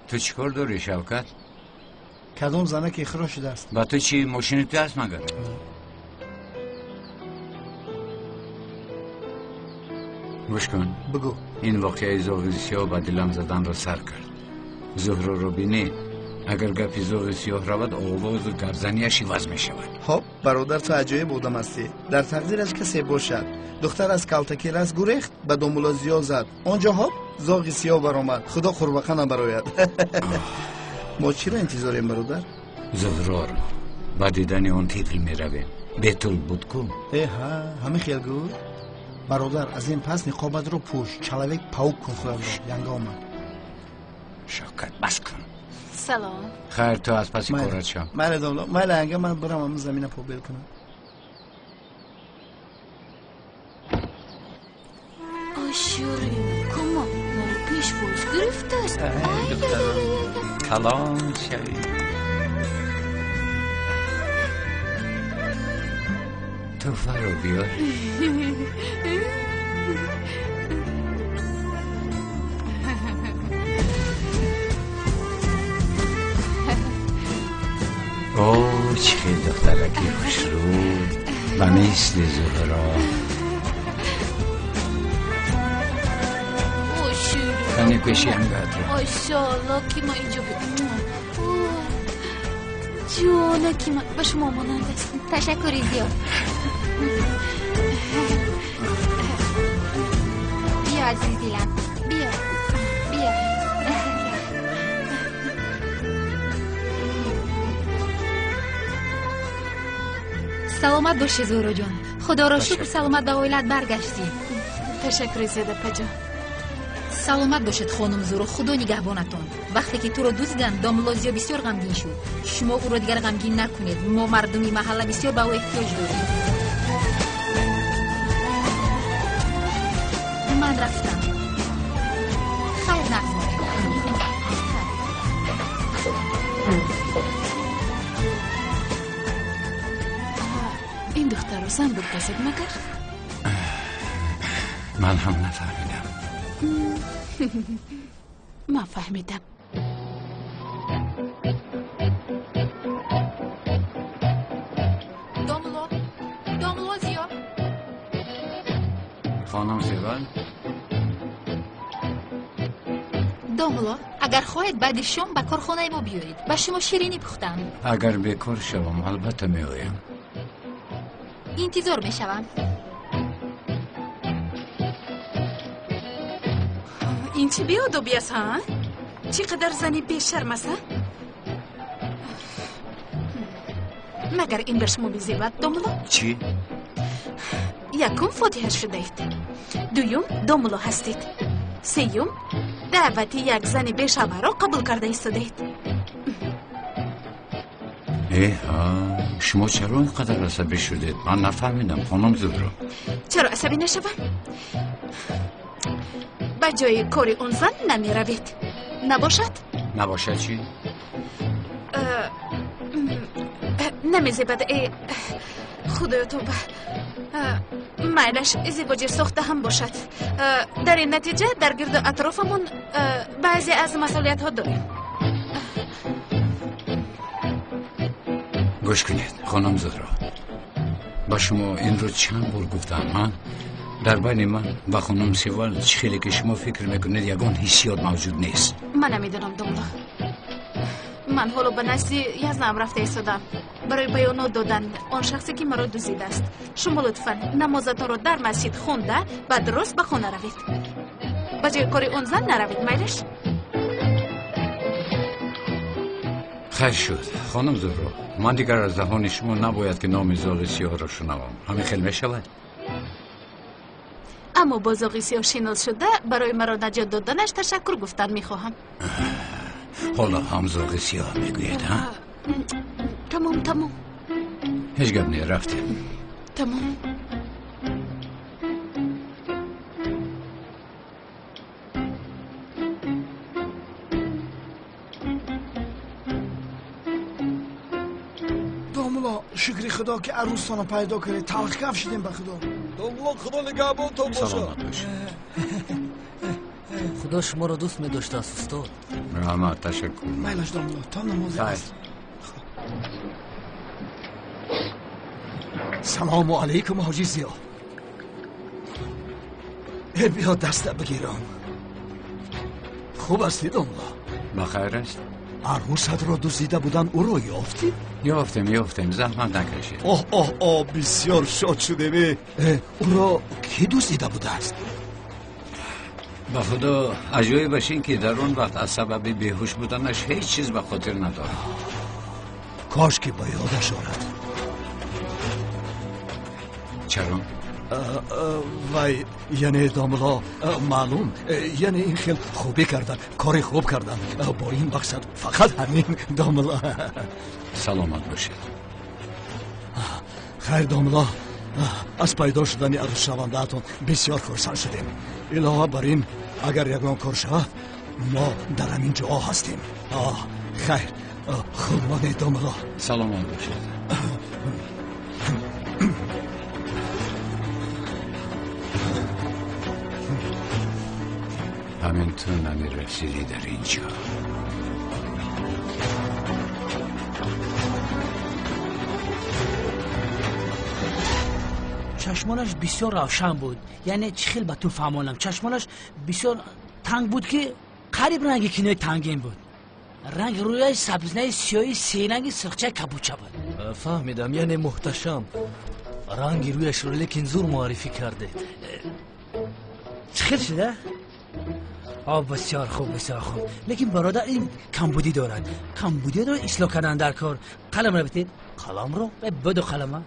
تو چیکار داری شوکت؟ کدام زنه که اخراج شده است؟ با تو چی ماشین تو هست مگر؟ گوش کن. بگو. این واقعه زاغی سیاه با دلم زدن را سر کرد. زهرا رو بینی اگر گپی زوغ سیاه رود آواز و گرزنیش عوض می شود. خب برادر تو عجایب بودم هستی. در تقدیرش کسی باشد. دختر از کالتکی راست گریخت به دنبال زیا زد. آنجا هاپ زاغ سیاه برآمد. خدا قربخه نبراید. ما چی را انتظاریم برادر؟ زهرا را با دیدن آن تیتل می رویم. بیتول بود کو؟ همه خیال گو؟ برادر از این پس نقابت رو پوش. چلاوک پاوک کن خدا ینگ آمد. شاکت بس کن. سلام. خیر تو از پسی کارت شم. ماله دولا ماله انگه من برم همون زمین پا بیل کنم. آشوریم کما مال پیش فروش گرفته است. کلام شوی. تو فرو بیار. اوه چه دخترکی خوش رو و مثل زهرا. کنی کشی هم گرد رو آشالله که ما اینجا بودم. جانه که من به شما مانند است. تشکری زیاد. بیا عزیز دیلم بیا. سلامت باشی زهرا جان. خدا را شکر سلامت به عائلت برگشتی. تشکر زیاده پجا. سلامت باشد خانم زهرا. خدا نگهبانتون. وقتی که تو را دزدیدند داملازیا بسیار غمگین شد. شما او را دیگر غمگین نکنید. ما مردمی محله بسیار به او احتیاج داریم. من رفتم. خیر نگذارید. این دختر رو زن بود بسید مگر؟ من هم نفهمیدم. من فهمیدم. داملو زیا. خانم زیبل. داملو اگر خواهید بعد شام به کارخانه ما بیایید. به شما شیرینی پختم. اگر بیکار شوم البته می آیم. انتظار می شوم. این چی بیادبی است ها؟ چقدر زنی بیشرم است؟ مگر این به شما میزیبد داملو؟ چی؟ یکم فاتحه شده اید. دویم داملو هستید. سیوم دعوت یک زن بیشرم را قبول کرده ایستاده اید. شما چرا اینقدر عصبی شدید؟ من نفهمیدم خانم زهرا. چرا عصبی نشوم؟ به جای کاری اون زن نمی روید. نباشد؟ نباشد چی؟ نمیزیبد. خدای تو میلش ازدواج ساخته هم باشد. در این نتیجه در گرد اطرافمون بعضی از مسئولیت ها داریم. گوش کنید خانم زهرا. با شما این رو چند بار گفتم. من در بین من و خانم سیوال خیلی که شما فکر میکنید یگان حسیات موجود نیست. من نمیدونم داملا. من حالا به نزد یزدم رفته ایستادم برای بیانات دادن آن شخصی که مرا دزدیده است. شما لطفا نمازتان را در مسجد خونده بعد درست به خانه روید. به جای کاری اون زن نروید. میلش؟ خیر شد خانم زهرا. من دیگر از دهان شما نباید که نام زاغ سیاه را شنوم. همین خیلی میشود. اما با زاغ سیاه شناس شده برای مرا نجات دادنش تشکر گفتن میخواهم. حالا هم زاغ سیاه میگوید ها؟ تمام. هیچ گپ نه رفتیم. تمام. شکری خدا که عروسانو پیدا کرده. تلخ کف شدیم به خدا. داملا خدا نگهبان تو باشه. سلامت باشه. خدا شما رو دوست می داشته است استاد. رحمت تشکر. میلش داملا تا نماز است. سلام علیکم حاجی زیا. بیا دسته بگیرم. خوب هستی داملا؟ بخیر است. عروست را دزدیده بودن او را یافتی؟ یافتیم زحمت نکشید. اوه بسیار شاد شدیم. او را کی دزدیده بوده است؟ به خدا عجایب باشین که در اون وقت از سبب بیهوش بودنش هیچ چیز به خاطر ندارم. کاش که با یادش آرد. چرا؟ وای یعنی داملا معلوم یعنی این خیلی خوبی کردن، کاری خوب کردن. با این مقصد فقط همین داملا. سلامت باشید. خیر داملا، از پیدا شدن عروس شونده‌تون بسیار خرسند شدیم. علاوه بر این اگر یگان کار شود ما در همین جا هستیم. خیر خودمان داملا. سلامت باشید. همین تو نمی رسیدی در اینجا. چشمانش بسیار روشن بود، یعنی چخیل به تو فهمانم. چشمانش بسیار تنگ بود که قریب رنگ کنای تنگین بود. رنگ رویش سبزنه سیاهی سیننگ سرخچه کبوچه بود. فهمیدم، یعنی محتشم. رنگی رویش رو لیکن زور معرفی کرده. چخیل شده؟ بسیار خوب بسیار خوب. لیکن برادر این کمبودی دارد. کمبودی رو اصلاح کردن در کار. قلم رو بتید. قلم رو؟ بدو قلم.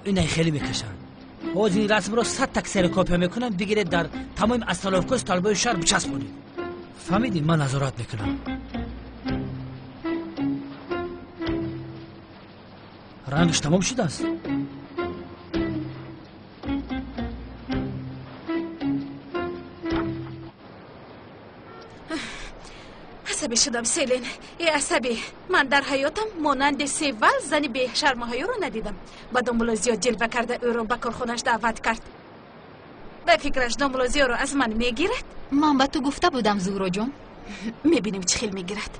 اینه خیلی میکشن. باز این رسم رو 100 تک سر کاپی میکنن بگیره در تمام استالافکوس طالبای شهر بچسبونید. فهمیدین؟ من نظارت میکنم. رنگش تمام شده است. عصبی شدم سیلین. ای عصبی. من در حیاتم مانند سیول زنی به شرم‌های رو ندیدم. با دامولوزیا جلوه کرده او رو به کارخونش دعوت کرد. به فکرش دامولوزیا رو از من میگیرد؟ من به تو گفته بودم زهرا جان. میبینیم چه خیل میگیرد.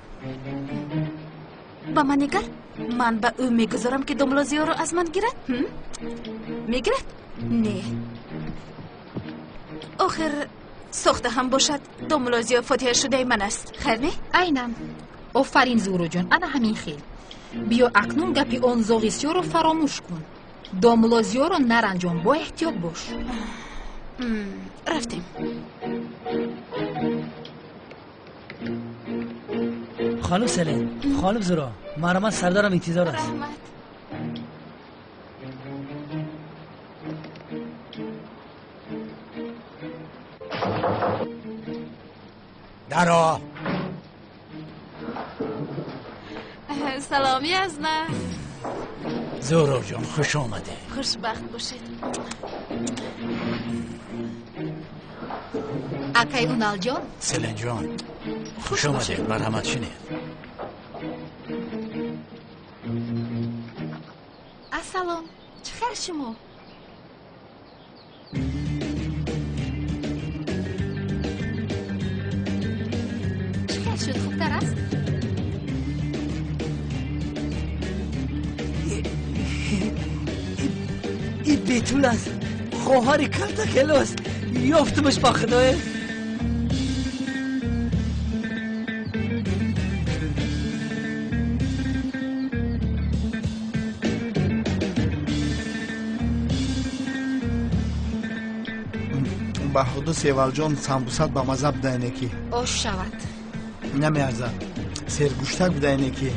با من نگر. من به او میگذارم که دامولوزیا رو از من گیرد؟ میگیرد؟ نه. آخر سخته هم باشد دامولوزیا فاتحه شده من است. خیر نه؟ اینم. آفرین زهرا جان، انا همین خیل. بیا اکنون گپی آن زاغیسیا رو فراموش کن. دامولوزیا رو نرنجان، با احتیاط باش. رفتیم. خانم سلین، خانم زهرا، من سردارم انتظار است. رحمت. درا سلامی از نه. زهرا جان خوش آمده. خوشبخت باشید. اکای اونال جان. سلین جان خوش آمده. مرحمت شنید. السلام. چه خیر شما؟ چه خیر شد؟ خوبتر است؟ این بیتول است. خواهر کلتاکلو است. یافتمش با خدای. به خدا سیوال جان سمبوسات با مزه بدهینه که آش شود. نمیارزد. سرگوشتک بدهینه که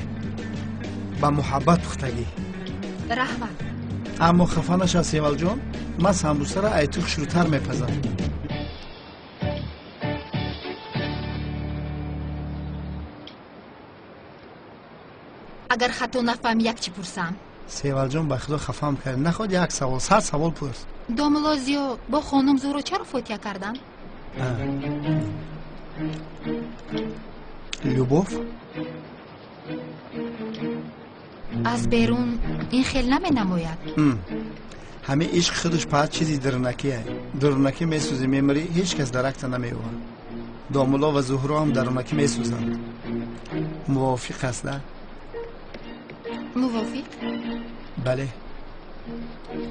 با محبت پختگی. رحمت. اما خفه نشه سیوال جان، من سمبوسه را ایتوخ شروعتر میپزم. اگر خطا نفهم یک چی پرسم. سیوال جان به خدا خفه کرد. نخواد یک سوال، 100 سوال پرس. دامولوزیا با خانم زهرا چرا فوتیه کردن؟ لوبوف؟ از بیرون این خیل نمی نماید. همه عشق خودش پاید چیزی درونکی هست. درونکی میسوزی میمری هیچ کس درکت نمیوان. داملا و زهرا هم درونکی میسوزند. موافق است نه؟ موافق؟ بله.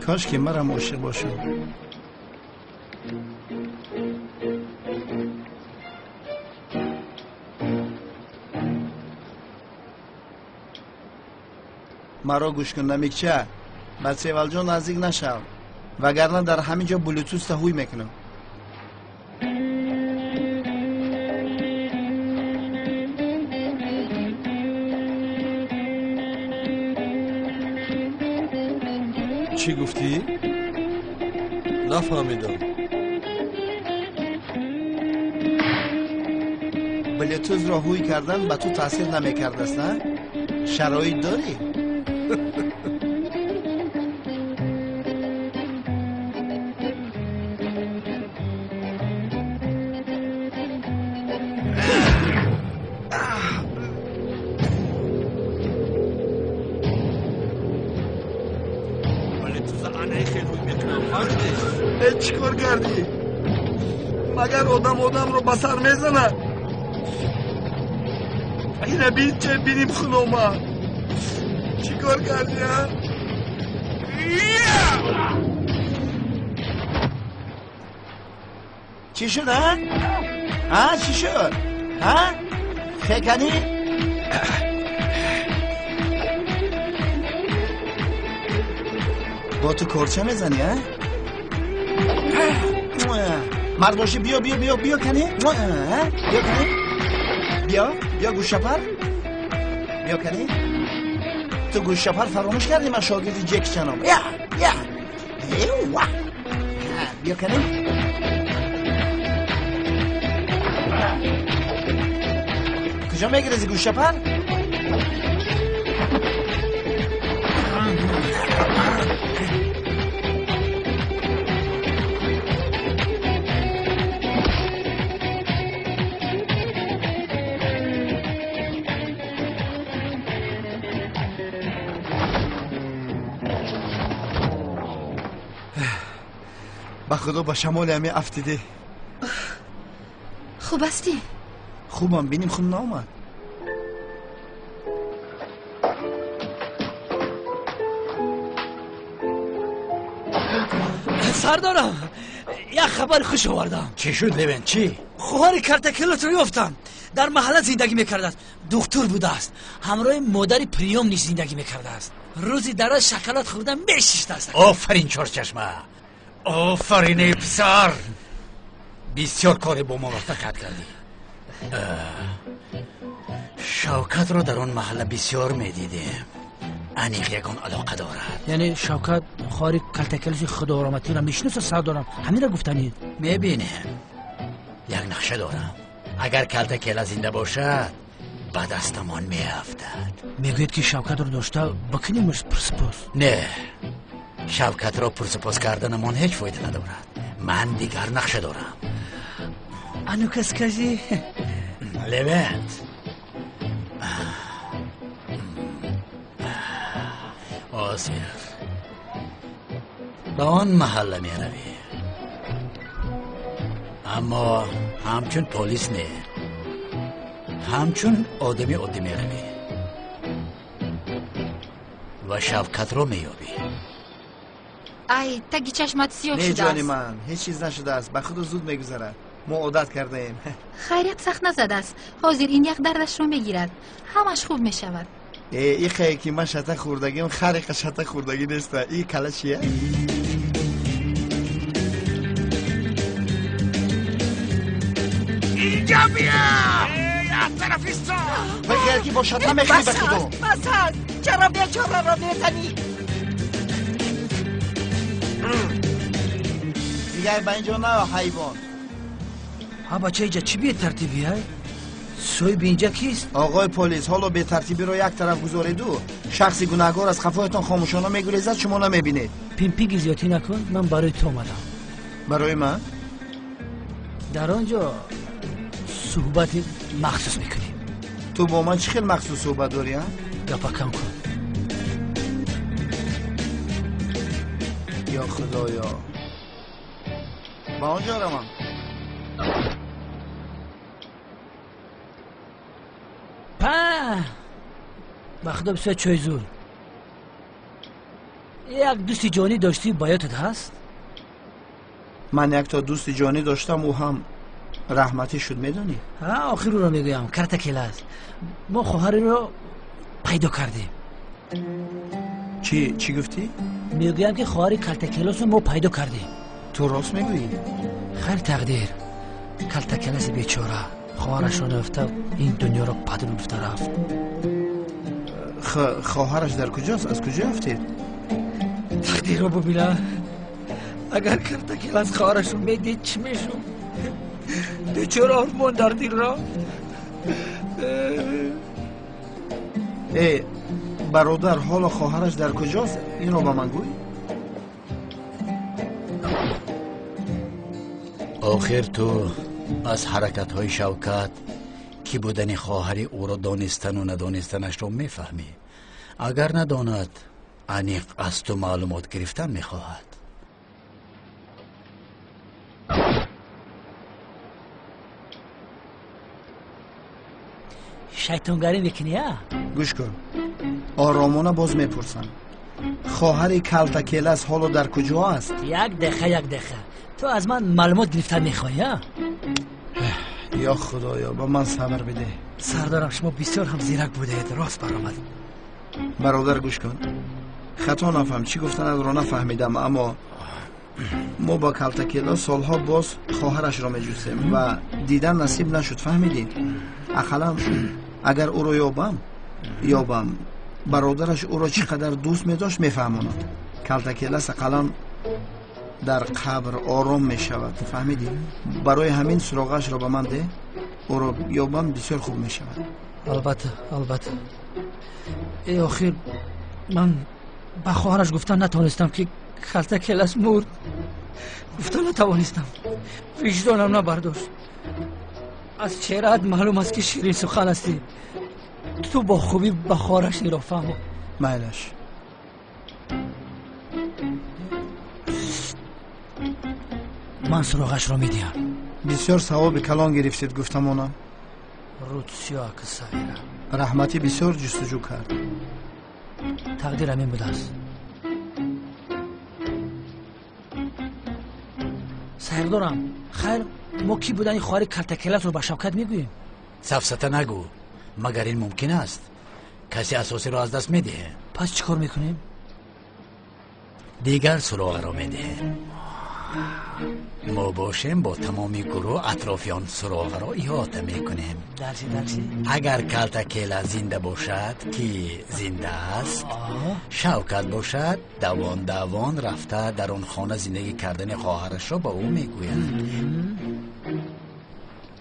کاش که مرا عاشق باشم. مرا گوش کن نمیکچه. به سیوال جان نزدیک نشو، وگرنه در همین جا بلوتوث هوی میکنم. چی گفتی؟ نفهمیدم. بلوتوث را هوی کردن به تو تاثیر نمیکرده است نه؟ شرایط داری؟ چیکار کردی؟ مگر آدم رو بسر میزنه؟ اینه بین چه بینیم خونوما. چیکار کردی ها؟ چی شد ها؟ ها چی شد؟ ها؟ خیکنی؟ با تو کرچه میزنی ها؟ مرد باشی بیا کنی؟ بیا کنی؟ بیا گوشپر؟ بیا کنی؟ تو گوشپر فراموش کردی من شاگرد جک چنم. بیا کنی؟ کجا میگریزی گوشپر؟ به خدا با شمال همه افتیده. خوب هستی؟ خوبم. بینیم خون نامد. سردارم یک خبر خوش آوردم. چی شد لبن؟ چی؟ خواهر کرتکلت رو یافتم. در محله زندگی میکرده است. دکتر بوده است. همراه مادر پریام نیز زندگی میکرده است. روزی دراز شکلات خوردن میشیشته است. آفرین چرچشمه، آفرین پسر، بسیار کار با موفقیت کردی. شوکت رو در اون محله بسیار میدیدیم. انیق یکان علاقه دارد. یعنی شوکت خواهر کرتکلش خدا آرامتی را میشناسه سردارم؟ همین را گفتنید؟ میبینیم یک نقشه دارم. اگر کرتکل زنده باشد به دستمان میافتد. میگوید که شوکت رو داشته بکنیمش پرسپوس؟ نه، شوکت را پرسپوس کردن من هیچ فایده ندارد. من دیگر نقشه دارم. انو کس کسی؟ لبنت آسف به آن محله می روی، اما همچون پولیس نه، همچون آدمی عادی می روی و شوکت رو می یابی. ای تگی چشمت سیاه شده است. نه جانی من، هیچ چیز نشده است. به خود زود میگذرد. ما عادت کرده ایم. خیریت سخت نزده است. حاضر این یک دردش رو میگیرد، همش خوب میشود. این خیلی که من شطه خوردگیم خرق شطه خوردگی نیست. این کله چیه؟ اینجا بیا! یک طرفیستا! بخیر که با شطه میخوری به خودو. بسد! چرا بیچاره را میزنی؟ دیگه به اینجا نه حیوان. ها بچه اینجا چی به ترتیبی های؟ سوی به اینجا کیست؟ آقای پلیس، حالا به ترتیبی رو یک طرف گذاریدو. شخصی گناهکار از خفایتان خاموشانه میگریزد، شما نمیبینید. پیمپی زیادی نکن، من برای تو اومدم. برای من؟ در آنجا صحبت مخصوص میکنیم. تو با من چه خیلی مخصوص صحبت داری ها؟ گپا کم کن. یا خدایا، با آنجا رو من بخدا بسیار چای زور. یک دوستی جانی داشتی بایاتت هست؟ من یک تا دوست جانی داشتم او هم رحمتی شد میدانی؟ آخر رو میگویم کرتکیل است. ما خواهر رو پیدا کردیم. چی گفتی؟ میگویم که خواهر کرتکیلاس رو ما پیدا کردیم. تو راست میگویی؟ خیر تقدیر. کرتکیلاس بیچاره خواهرش رو نفته این دنیا رو پدر گفته رفت. خواهرش در کجاست؟ از کجا رفتید؟ تقدیر رو ببینه. اگر کرتکیلاس خواهرش رو میدید چی میشون؟ بیچاره آرمان در دل را. برادر حالا خواهرش در کجاست؟ این رو به من گوی. آخر تو از حرکت های شوکت کی بودن خواهری او را دانستن و ندانستنش را میفهمی. اگر نداند انیق از تو معلومات گرفتن میخواهد. شیطانگری میکنی ها؟ گوش کن، آرامانه باز میپرسم، خواهر کلتکیلاس حالا در کجا است؟ یک دقیقه تو از من معلومات گرفتن میخوایی ها؟ یا خدایا با من صبر بده. سردارم شما بسیار هم زیرک بوده، راست برآمد. برادر گوش کن، خطا نفهم، چی گفتن را نفهمیدم، اما ما با کلتکیلاس سالها باز خواهرش را میجوستیم و دیدن نصیب نشد. فهمیدی؟ اقلا اگر او را یابم برادرش او را چقدر دوست میداشت میفهماند. کلتکیلاس اقلا در قبر آرام میشود. فهمیدی؟ برای همین سراغش را به من ده، او را یابم بسیار خوب میشود. البته ای آخر من با خواهرش گفتن نتوانستم که کلتکیلاس مرد. گفتن نتوانستم، وجدانم نبرداشت. از چهره‌ات معلوم است که شیرین سخن هستی. تو با خوبی با خواهرش را فهمو. میلش من سراغش را میدیم. بسیار ثواب کلان گرفتید گفتمانم. روتسیا که سایره رحمتی بسیار جستجو کرد. تقدیر همین بوده است. سردارم خیر ما کی بودن این خواهر کلتکیلاس رو به شوکت میگوییم؟ سفسطه نگو، مگر این ممکن است کسی اساسی را از دست میده. پس چیکار میکنیم؟ دیگر سراغ را میده. ما باشیم با تمامی گروه اطرافیان سراغ را احاطه میکنیم. درچی؟ اگر کلتکیلاس زنده باشد که زنده است، شوکت باشد دوان رفته در اون خانه زندگی کردن خواهرش را با او میگوید.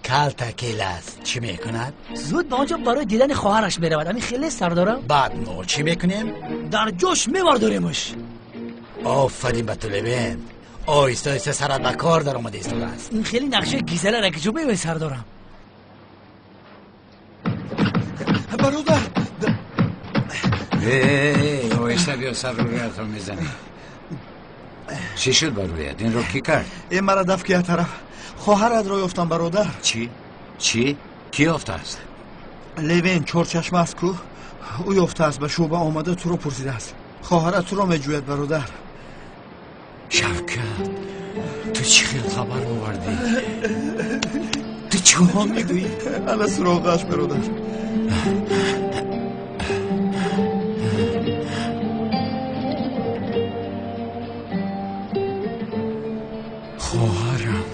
کلتکیلاس چی میکند؟ زود به آنجا برای دیدن خواهرش میرود. همین خیلی سردارم. بعد ما چی میکنیم؟ در جوش میوارداریمش. آفرین به تو لبین، آیسته سرت به کار در آمده ایستاده است. این خیلی نقشه گیزله را که جو میبینی سردارم. برادر آیسته بیا سر رویت رو میزنی. چی شد بر رویت؟ این رو کی کرد؟ این مرا دفت که طرف خواهرت را یافتم برادر. چی؟ کی یافته است؟ لیوین چهارچشمه است کو، او یافته است، به شعبه آمده تو رو پرسیده است. خواهرت تو را میجوید برادر. شوکت تو چی خیلی خبر آوردی؟ تو چی ها میگویی؟ انا سراغش برادر. خواهرم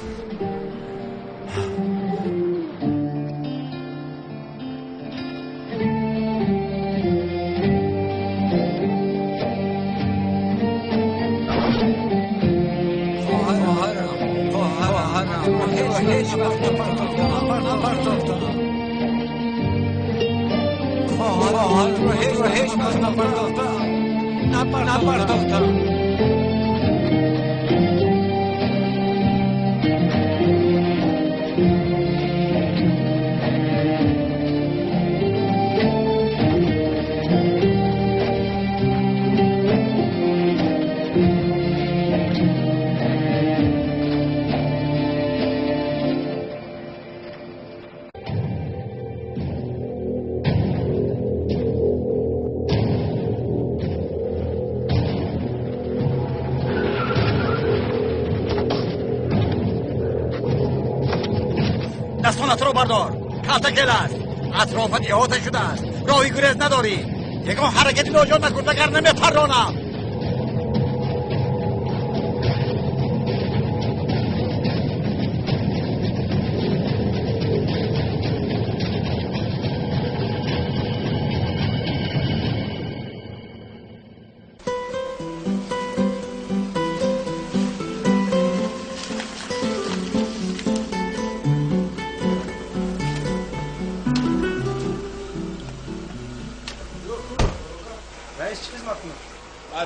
رو بردار. کاتکل است. اطرافت احاطه شده است. راهی گریز نداری. یگان حرکتی ناجور نکن اگر نمیپرانم.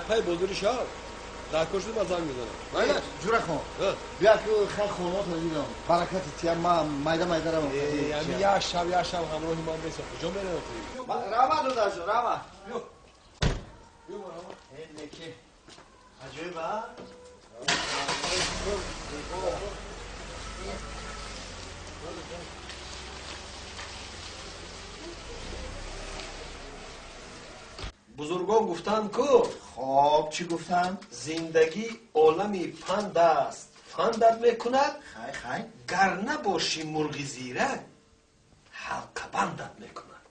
پای بزرگ شهر در کشت بازار میزنم. ولی جوره خون. بیا که خیلی خونات رو دیدم. برکت تیم ما مایده رو. یعنی یه شب همراه من میسه. کجا میره؟ راما دو داشت. راما. بیو. این نکی. عجیبه. بزرگان گفتن که خب چی گفتن؟ زندگی عالمی پند است. پندت میکند خی گر نباشی مرغی زیرک حلقه بندت میکند.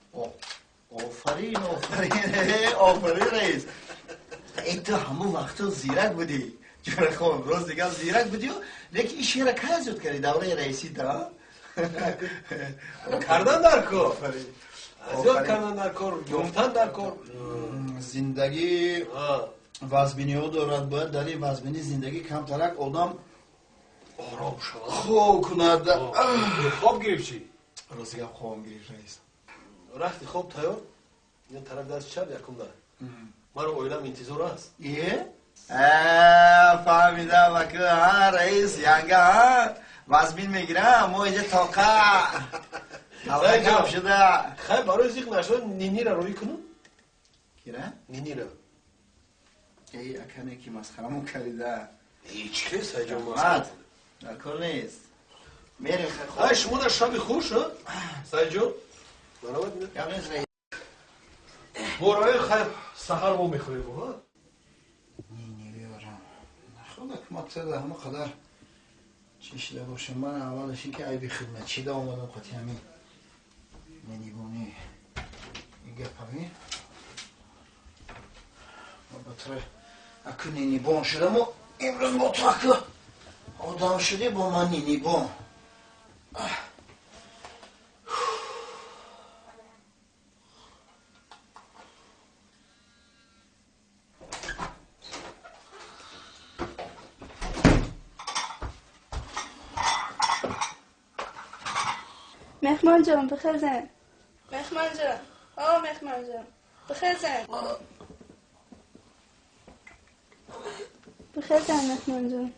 آفرین رئیس. این تو همون وقتا زیرک بودی. جوره خون روز دیگه زیرک بودی و لیکن این شیره که زود کردی دوره رئیسی دا کردن در کار. زیاد کردن در کار، گفتن در کار. زندگی وزبینی ها دارد. باید در این وزبینی زندگی کمترک آدم آرام شد خوب کند. خواب گریف چی؟ روز دیگه خواب گریف رئیس. رفتی خواب تایار؟ این طرف دست چپ یکم داره. من رو اویلم انتظار است. ایه؟ فهمیدم وکر رئیس ینگه وزبین میگیرم ما اینجا تاقه حالا کم شده. خیلی برای زیق نشد نینی را روی کنم؟ کیره؟ نینی را ای اکنه که مسخرمون کریده. هیچ کس هجا مسخرم در کل نیست. میریم خیلی شما در شبی خوش ها؟ سایجو؟ برابط میده؟ کم نیست رئیس. برای خیلی سحر ما میخوریم ها؟ نینی بیارم. خدا کمت ده همه قدر چی شده باشه. من اولش این که عیبی خدمت چی ده آمدم قطعی همین نینی بونی این گپمی البته اکو نینی بون شدم و امروز با تو اکو آدم شدی با من نینی بون. مهمان جان بخیر زن. مهمان جان مهمان جان بخیر زن. بخیر زن مهمان جان.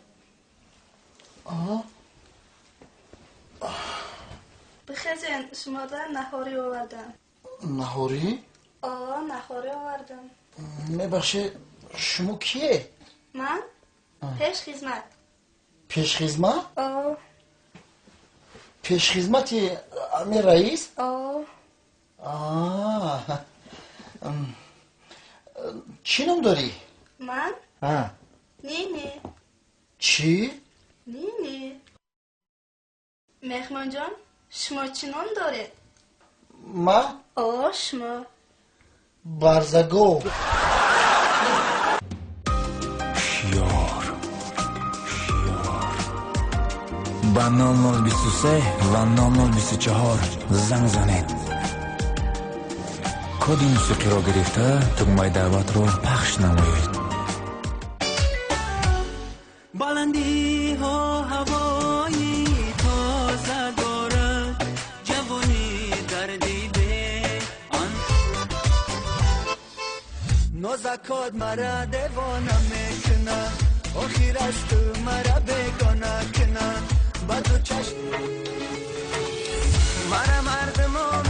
بخیر زن شما در نهاری آوردم. نهاری؟ نهاری آوردم. میبخشه شما کیه؟ من؟ پیش خدمت. پیش خدمت؟ پیش خدمتی امی رئیس؟ چی نام داری؟ من؟ نینی. چی؟ نینی. مهمان جان شما چی نام داره؟ ما؟ شما برزگو. با 0023 و 0024 زنگ زنید. کد موسیقی را گرفته تگمه دعوت رو پخش نمایید. بلندی ها هوایی تازه دارد جوانی در دیده آن نازکات مرا دیوانه میکنه آخرش تو مرا بگانه کنه با تو چشم مرا مردمو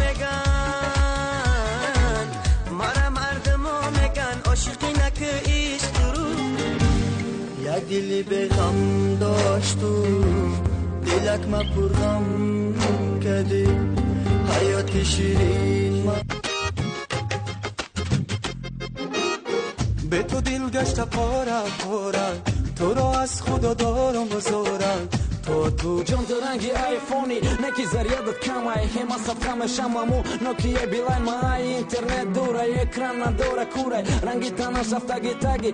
میگن عاشقی نکه عشق رو یک دلی به غم داشت و دلک ما پر غم کردی حیات شیرین ما به تو دل گشت پاره پاره تو را از خدا دارم بزارم تو جان تو رنگی آیفونی نکی زریادت کمای همه صفحه شمامو نوکیه بیلای مای اینترنت دوره اکران نداره کوره رنگی تناش رفتگی تگی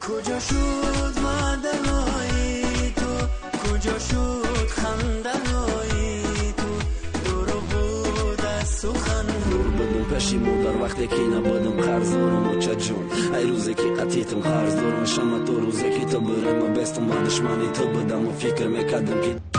کجا شد مدنایی تو کجا شد خندنایی تو دورو بود از سخن دور بدم پشیمون در وقتی که نبودم قرض دارم و چه جون ای روزی که قطیتم قرض دارم شما تو روزی که تو برم بستم با دشمنی تو بدم و فکر میکردم که